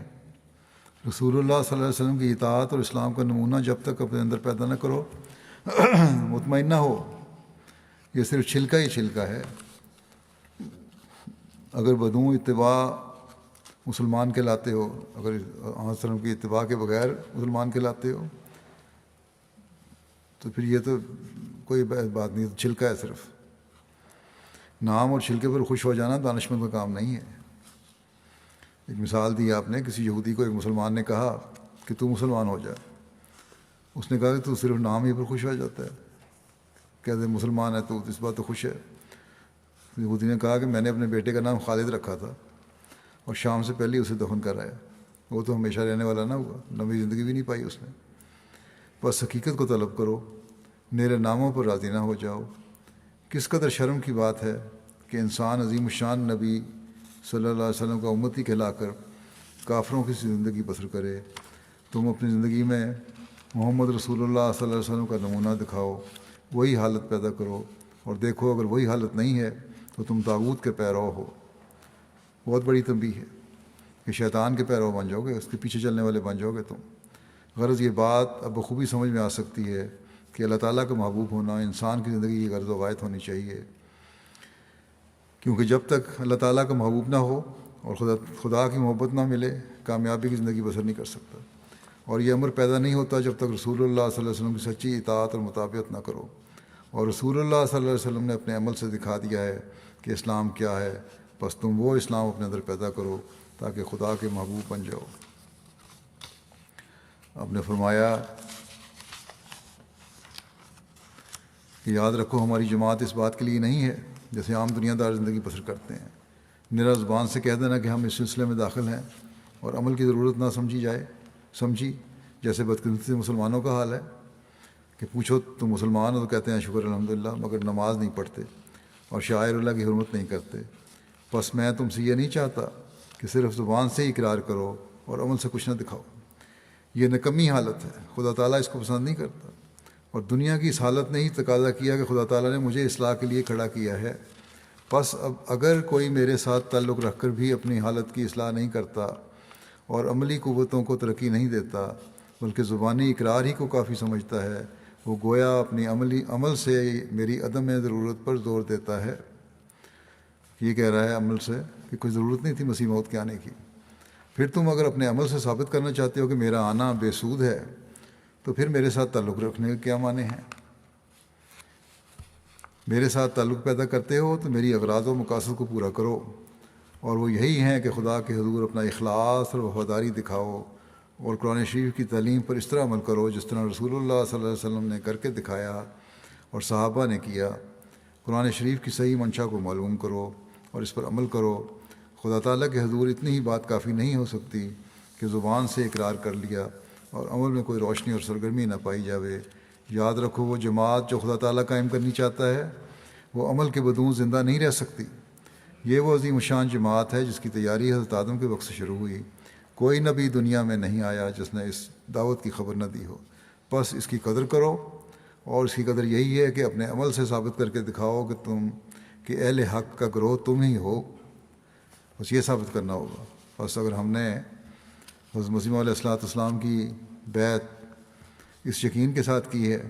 رسول اللہ صلی اللہ علیہ وسلم کی اطاعت اور اسلام کا نمونہ جب تک اپنے اندر پیدا نہ کرو، مطمئن نہ ہو، یہ صرف چھلکا ہی چھلکا ہے۔ اگر بدون اتباع مسلمان کہلاتے ہو، اگر وسلم کی اتباع کے بغیر مسلمان کہلاتے ہو تو پھر یہ تو کوئی بات نہیں، چھلکا ہے صرف۔ نام اور چھلکے پر خوش ہو جانا دانشمند کا کام نہیں ہے۔ ایک مثال دی آپ نے، کسی یہودی کو ایک مسلمان نے کہا کہ تو مسلمان ہو جا، اس نے کہا کہ تو صرف نام ہی پر خوش ہو جاتا ہے، کہتے مسلمان ہے تو اس بات تو خوش ہے۔ یہودی نے کہا کہ میں نے اپنے بیٹے کا نام خالد رکھا تھا اور شام سے پہلے اسے دفن کرایا، وہ تو ہمیشہ رہنے والا نہ ہوا، لمبی زندگی بھی نہیں پائی اس نے۔ بس حقیقت کو طلب کرو، میرے ناموں پر راضی نہ ہو جاؤ۔ کس قدر شرم کی بات ہے کہ انسان عظیم الشان نبی صلی اللہ علیہ وسلم کا امتی کہلا کر کافروں کی زندگی بسر کرے۔ تم اپنی زندگی میں محمد رسول اللہ صلی اللہ علیہ وسلم کا نمونہ دکھاؤ، وہی حالت پیدا کرو، اور دیکھو اگر وہی حالت نہیں ہے تو تم طاغوت کے پیرو ہو۔ بہت بڑی تنبیہ ہے کہ شیطان کے پیرو بن جاؤ گے، اس کے پیچھے چلنے والے بن جاؤ گے تم۔ غرض یہ بات اب بخوبی سمجھ میں آ سکتی ہے کہ اللہ تعالیٰ کا محبوب ہونا انسان کی زندگی کی غرض و غایت ہونی چاہیے، کیونکہ جب تک اللہ تعالیٰ کا محبوب نہ ہو اور خدا کی محبت نہ ملے کامیابی کی زندگی بسر نہیں کر سکتا. اور یہ امر پیدا نہیں ہوتا جب تک رسول اللہ صلی اللہ علیہ وسلم کی سچی اطاعت اور مطابقت نہ کرو. اور رسول اللہ صلی اللہ علیہ وسلم نے اپنے عمل سے دکھا دیا ہے کہ اسلام کیا ہے. بس تم وہ اسلام اپنے اندر پیدا کرو تاکہ خدا کے محبوب بن جاؤ. آپ نے فرمایا کہ یاد رکھو ہماری جماعت اس بات کے لیے نہیں ہے جیسے عام دنیا دار زندگی بسر کرتے ہیں. میرا زبان سے کہہ دینا کہ ہم اس سلسلے میں داخل ہیں اور عمل کی ضرورت نہ سمجھی جیسے بدقسمتی سے مسلمانوں کا حال ہے کہ پوچھو تم مسلمان ہو تو کہتے ہیں شکر الحمدللہ، مگر نماز نہیں پڑھتے اور شاعر اللہ کی حرمت نہیں کرتے. بس میں تم سے یہ نہیں چاہتا کہ صرف زبان سے ہی اقرار کرو اور عمل سے کچھ نہ دکھاؤ. یہ نکمی حالت ہے، خدا تعالیٰ اس کو پسند نہیں کرتا. اور دنیا کی اس حالت نے ہی تقاضا کیا کہ خدا تعالیٰ نے مجھے اصلاح کے لیے کھڑا کیا ہے. بس اب اگر کوئی میرے ساتھ تعلق رکھ کر بھی اپنی حالت کی اصلاح نہیں کرتا اور عملی قوتوں کو ترقی نہیں دیتا بلکہ زبانی اقرار ہی کو کافی سمجھتا ہے، وہ گویا اپنی عمل سے میری عدم ضرورت پر زور دیتا ہے. یہ کہہ رہا ہے عمل سے کہ کوئی ضرورت نہیں تھی مسیح موت کے آنے کی. پھر تم اگر اپنے عمل سے ثابت کرنا چاہتے ہو کہ میرا آنا بے سود ہے تو پھر میرے ساتھ تعلق رکھنے کے کیا معنی ہیں؟ میرے ساتھ تعلق پیدا کرتے ہو تو میری اغراض و مقاصد کو پورا کرو، اور وہ یہی ہیں کہ خدا کے حضور اپنا اخلاص اور وفاداری دکھاؤ اور قرآن شریف کی تعلیم پر اس طرح عمل کرو جس طرح رسول اللہ صلی اللہ علیہ وسلم نے کر کے دکھایا اور صحابہ نے کیا. قرآن شریف کی صحیح منشا کو معلوم کرو اور اس پر عمل کرو. خدا تعالیٰ کے حضور اتنی ہی بات کافی نہیں ہو سکتی کہ زبان سے اقرار کر لیا اور عمل میں کوئی روشنی اور سرگرمی نہ پائی جاوے. یاد رکھو وہ جماعت جو خدا تعالیٰ قائم کرنی چاہتا ہے وہ عمل کے بدون زندہ نہیں رہ سکتی. یہ وہ عظیم الشان جماعت ہے جس کی تیاری حضرت آدم کے وقت سے شروع ہوئی. کوئی نبی دنیا میں نہیں آیا جس نے اس دعوت کی خبر نہ دی ہو. بس اس کی قدر کرو، اور اس کی قدر یہی ہے کہ اپنے عمل سے ثابت کر کے دکھاؤ کہ اہل حق کا گروہ تم ہی ہو. بس یہ ثابت کرنا ہوگا. بس اگر ہم نے حضرت مسیح علیہ السلام کی بیعت اس یقین کے ساتھ کی ہے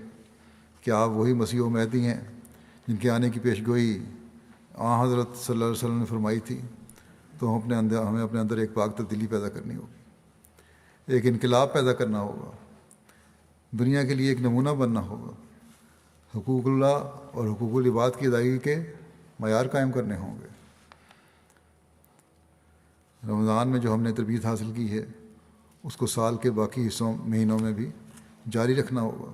کہ آپ وہی مسیح و مہدی ہیں جن کے آنے کی پیش گوئی حضرت صلی اللہ علیہ وسلم نے فرمائی تھی، تو ہمیں اپنے اندر ایک پاک تبدیلی پیدا کرنی ہوگی، ایک انقلاب پیدا کرنا ہوگا، دنیا کے لیے ایک نمونہ بننا ہوگا. حقوق اللہ اور حقوق العباد کی ادائیگی کے معیار قائم کرنے ہوں گے. رمضان میں جو ہم نے تربیت حاصل کی ہے اس کو سال کے باقی مہینوں میں بھی جاری رکھنا ہوگا.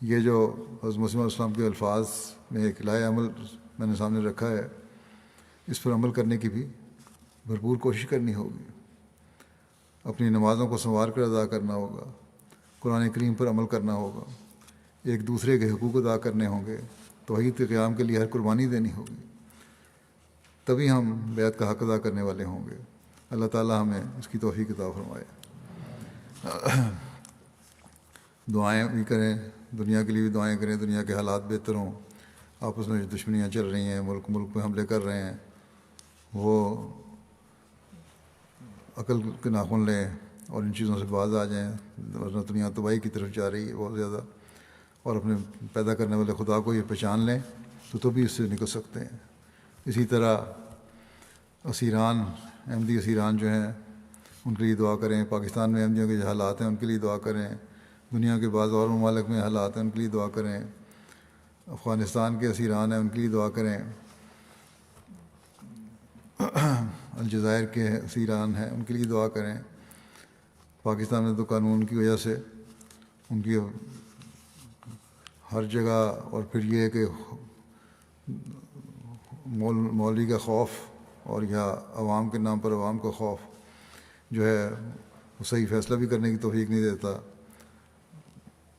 یہ جو حضرت مسیح علیہ السلام کے الفاظ میں ایک لائے عمل میں نے سامنے رکھا ہے، اس پر عمل کرنے کی بھی بھرپور کوشش کرنی ہوگی. اپنی نمازوں کو سنوار کر ادا کرنا ہوگا، قرآن کریم پر عمل کرنا ہوگا، ایک دوسرے کے حقوق ادا کرنے ہوں گے، توحید کے قیام کے لیے ہر قربانی دینی ہوگی. تبھی ہم بیعت کا حق ادا کرنے والے ہوں گے. اللہ تعالیٰ ہمیں اس کی توفیق عطا فرمائے. دعائیں بھی کریں، دنیا کے لیے بھی دعائیں کریں. دنیا کے حالات بہتر ہوں، آپس میں جو دشمنیاں چل رہی ہیں، ملک میں حملے کر رہے ہیں، وہ عقل کے ناخن لیں اور ان چیزوں سے باز آ جائیں، ورنہ دنیا تباہی کی طرف جا رہی ہے بہت زیادہ. اور اپنے پیدا کرنے والے خدا کو یہ پہچان لیں تو بھی اس سے نکل سکتے ہیں. اسی طرح اسیران، احمدی اسیران جو ہیں ان کے لیے دعا کریں. پاکستان میں احمدیوں کے جو حالات ہیں ان کے لیے دعا کریں. دنیا کے بعض اور ممالک میں حالات ہیں ان کے لیے دعا کریں. افغانستان کے اسیران ہیں ان کے لیے دعا کریں. الجزائر کے اسیران ہیں ان کے لیے دعا کریں. پاکستان میں تو قانون کی وجہ سے ان کی ہر جگہ، اور پھر یہ کہ مولوی کا خوف اور یا عوام کے نام پر عوام کا خوف جو ہے وہ صحیح فیصلہ بھی کرنے کی توفیق نہیں دیتا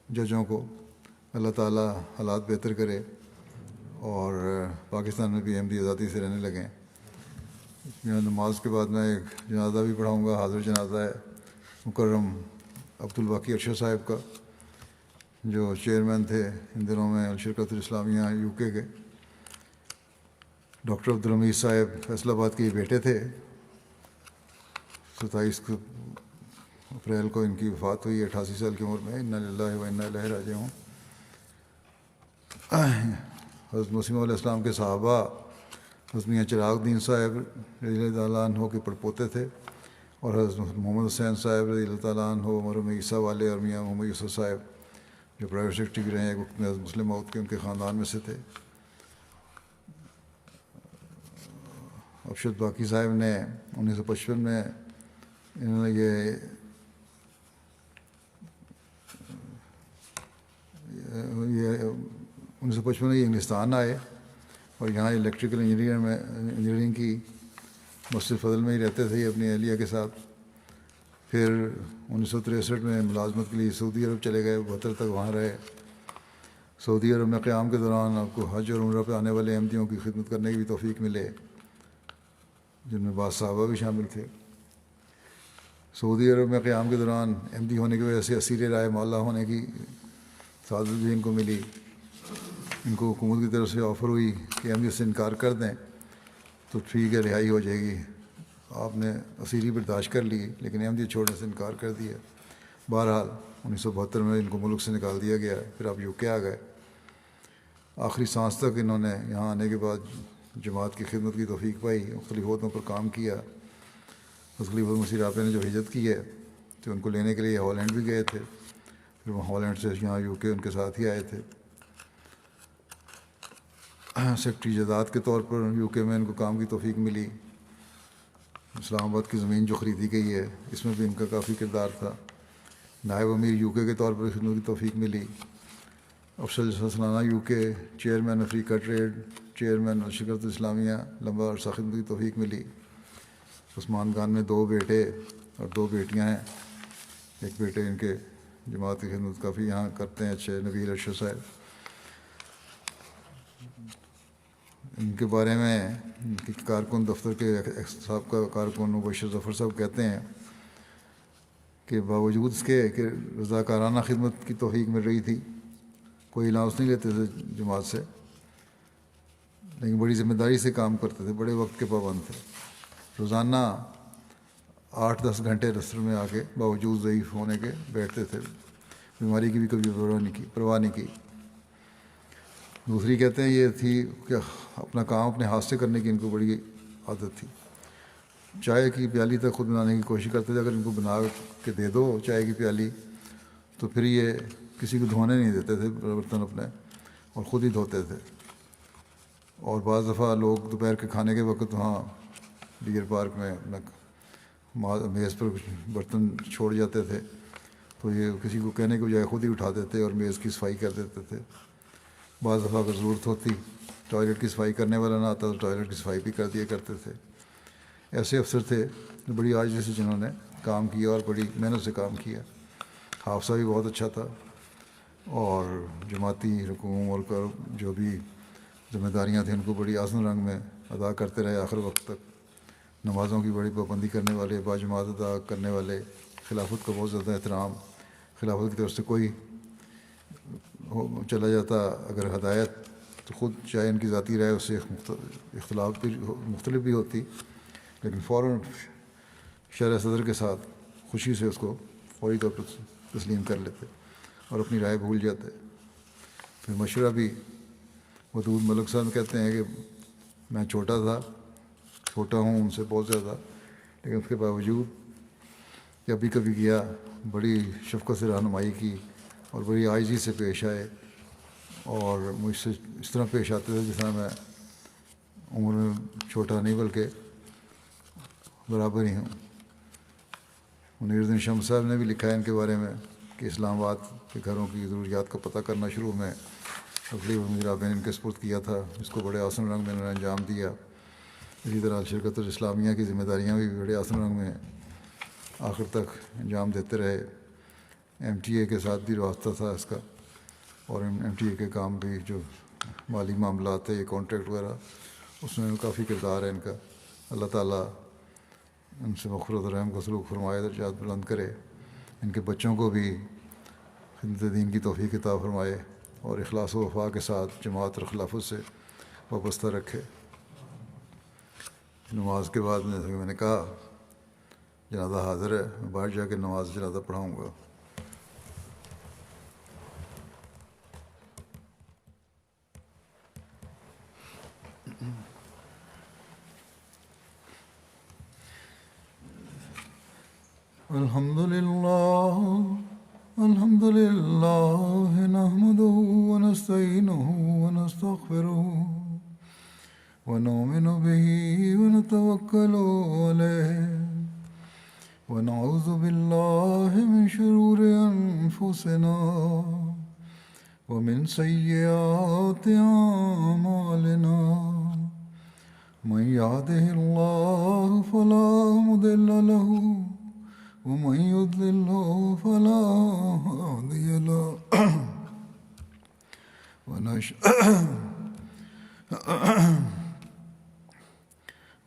ججوں کو. اللہ تعالیٰ حالات بہتر کرے اور پاکستان میں بھی احمدی آزادی سے رہنے لگیں. نماز کے بعد میں ایک جنازہ بھی پڑھاؤں گا. حاضر جنازہ ہے مکرم عبدالباقی ارشد صاحب کا، جو چیئرمین تھے ان دنوں میں الشرکت الاسلامیہ UK کے. ڈاکٹر عبدالحمید صاحب فیصل آباد کے بیٹے تھے. 27 اپریل کو ان کی وفات ہوئی 88 سال کی عمر میں. انا للہ و انا الیہ راجعون. حضرت مسیح علیہ السلام کے صحابہ حضرت میاں چراغ الدین صاحب رضی اللہ تعالیٰ عنہ کے پڑپوتے تھے، اور حضرت محمد حسین صاحب رضی اللہ تعالیٰ عنہ مرحوم عیسیٰ والے اور میاں محمد یوسف صاحب جو پرائیویٹ سیکرٹری بھی رہے ہیں ایک وقت میں حضرت مسلم موت کے ان کے خاندان میں سے تھے۔ ارشد باقی صاحب نے 1955 میں انہوں نے یہ 1955 میں یہ انگلستان آئے اور یہاں الیکٹریکل انجینئرنگ کی مسجد فضل میں ہی رہتے تھے اپنی اہلیہ کے ساتھ۔ پھر 1963 میں ملازمت کے لیے سعودی عرب چلے گئے، 72 تک وہاں رہے۔ سعودی عرب میں قیام کے دوران آپ کو حج اور عمرہ پہ آنے والے احمدیوں کی خدمت کرنے کی بھی توفیق ملے، جن میں بعض صحابہ بھی شامل تھے۔ سعودی عرب میں قیام کے دوران احمدی ہونے کی وجہ سے اسیر رائے معلّہ ہونے کی سعادت بھی ان کو ملی۔ ان کو حکومت کی طرف سے آفر ہوئی کہ احمدیت سے انکار کر دیں تو ٹھیک ہے، رہائی ہو جائے گی۔ آپ نے اسیری برداشت کر لی لیکن احمدیت چھوڑنے سے انکار کر دیا۔ بہرحال 1972 میں ان کو ملک سے نکال دیا گیا، پھر آپ یو کے آ گئے۔ آخری سانس تک انہوں نے یہاں آنے کے بعد جماعت کی خدمت کی توفیق پائی، مختلف عہدوں پر کام کیا۔ خلیفہ مسیح رابع نے جو ہجرت کی ہے تو ان کو لینے کے لیے ہالینڈ بھی گئے تھے، پھر وہ ہالینڈ سے یہاں یو کے ان کے ساتھ ہی آئے تھے۔ سیکرٹری جداد کے طور پر یو کے میں ان کو کام کی توفیق ملی۔ اسلام آباد کی زمین جو خریدی گئی ہے اس میں بھی ان کا کافی کردار تھا۔ نائب امیر یو کے طور پر خدمت کی توفیق ملی۔ افسر جلسہ سالانہ یو کے، چیئرمین افریقہ ٹریڈ، چیئرمین الشرکت اسلامیہ، لمبا عرصہ خدمت کی توفیق ملی۔ عثمان خان میں 2 بیٹے اور 2 بیٹیاں ہیں۔ ایک بیٹے ان کے جماعت کی خدمت کافی یہاں کرتے ہیں، اچھے نبیل ارشد صاحب۔ ان کے بارے میں ان کی کارکن دفتر کے سابقہ کارکن مبشر ظفر صاحب کہتے ہیں کہ باوجود اس کے کہ رضاکارانہ خدمت کی توفیق مل رہی تھی، کوئی الاؤنس نہیں لیتے تھے جماعت سے، لیکن بڑی ذمہ داری سے کام کرتے تھے، بڑے وقت کے پابند تھے۔ روزانہ 8-10 گھنٹے دفتر میں آ کے باوجود ضعیف ہونے کے بیٹھتے تھے، بیماری کی بھی کبھی پرواہ نہیں کی۔ دوسری کہتے ہیں یہ تھی کہ اپنا کام اپنے ہاتھ سے کرنے کی ان کو بڑی عادت تھی۔ چائے کی پیالی تک خود بنانے کی کوشش کرتے تھے، اگر ان کو بنا کے دے دو چائے کی پیالی تو پھر یہ کسی کو دھونے نہیں دیتے تھے برتن اپنے، اور خود ہی دھوتے تھے۔ اور بعض دفعہ لوگ دوپہر کے کھانے کے وقت وہاں ڈیر پارک میں اپنا میز پر کچھ برتن چھوڑ جاتے تھے تو یہ کسی کو کہنے کے بجائے خود ہی اٹھا دیتے اور میز کی صفائی کر دیتے تھے۔ بعض دفعہ اگر ضرورت ہوتی ٹوائلٹ کی صفائی کرنے والا نہ آتا تو ٹوائلٹ کی صفائی بھی کر دیا کرتے تھے۔ ایسے افسر تھے جو بڑی عاجزی سے جنہوں نے کام کیا اور بڑی محنت سے کام کیا۔ حافظہ بھی بہت اچھا تھا، اور جماعتی رکوع اور جو بھی ذمہ داریاں تھیں ان کو بڑی آسن رنگ میں ادا کرتے رہے آخر وقت تک۔ نمازوں کی بڑی پابندی کرنے والے، باجماعت ادا کرنے والے، خلافت کا بہت زیادہ احترام۔ خلافت کی طرف سے کوئی چلا جاتا اگر ہدایت تو خود چاہے ان کی ذاتی رائے اس سے اختلاف بھی مختلف بھی ہوتی، لیکن فوراً شرح صدر کے ساتھ خوشی سے اس کو فوری طور پر تسلیم کر لیتے اور اپنی رائے بھول جاتے۔ پھر مشورہ بھی ودود ملک صاحب کہتے ہیں کہ میں چھوٹا ہوں ان سے بہت زیادہ، لیکن اس کے باوجود کہ کبھی گیا بڑی شفقت سے رہنمائی کی اور بڑی عاجزی سے پیش آئے، اور مجھ سے اس طرح پیش آتے تھے جس طرح میں عمر میں چھوٹا نہیں بلکہ برابر ہی ہوں۔ منیر الدین شمس صاحب نے بھی لکھا ہے ان کے بارے میں کہ اسلام آباد کے گھروں کی ضروریات کا پتہ کرنا شروع میں خلیفہ مسیح رابع نے ان کے سپرد کیا تھا، جس کو بڑے آسن رنگ میں انہوں نے انجام دیا۔ اسی طرح شرکت الاسلامیہ کی ذمہ داریاں بھی بڑے آسن رنگ میں آخر تک انجام دیتے رہے۔ ایم ٹی اے کے ساتھ بھی واسطہ تھا اس کا، اور ایم ٹی اے کے کام بھی جو مالی معاملات تھے، یہ کانٹریکٹ وغیرہ، اس میں کافی کردار ہے ان کا۔ اللہ تعالیٰ ان سے مغفرت و رحم کا سلوک فرمائے، درجات بلند کرے، ان کے بچوں کو بھی خدمت دین کی توفیق عطا فرمائے اور اخلاص و وفا کے ساتھ جماعت اور خلافت سے وابستہ رکھے۔ نماز کے بعد جیسا کہ میں نے کہا جنازہ حاضر ہے، میں باہر جا کے نماز جنازہ پڑھاؤں گا۔ الحمد لله نحمده ونستعينه ونستغفره ونؤمن به ونتوكل عليه ونعوذ بالله من شرور أنفسنا ومن سيئات أعمالنا من يهده الله فلا مضل له ومن يضلل فلا هادي له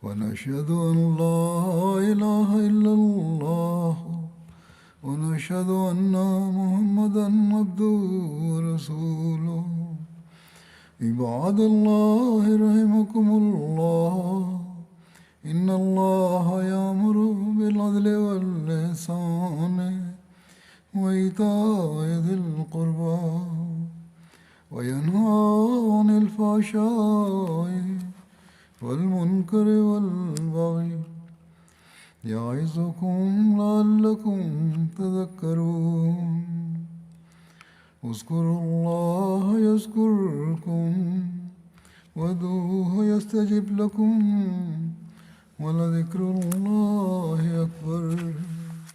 ونشهد أن لا إله إلا الله ونشهد أن محمدا عبده ورسوله عباد الله رحمكم الله إن الله يأمر بالعدل والإحسان وإيتاء ذي القربى وينهى عن الفحشاء والمنكر والبغي يعظكم لعلكم تذكرون اذكروا الله يذكركم وادعوه يستجب لكم ولذكر الله أكبر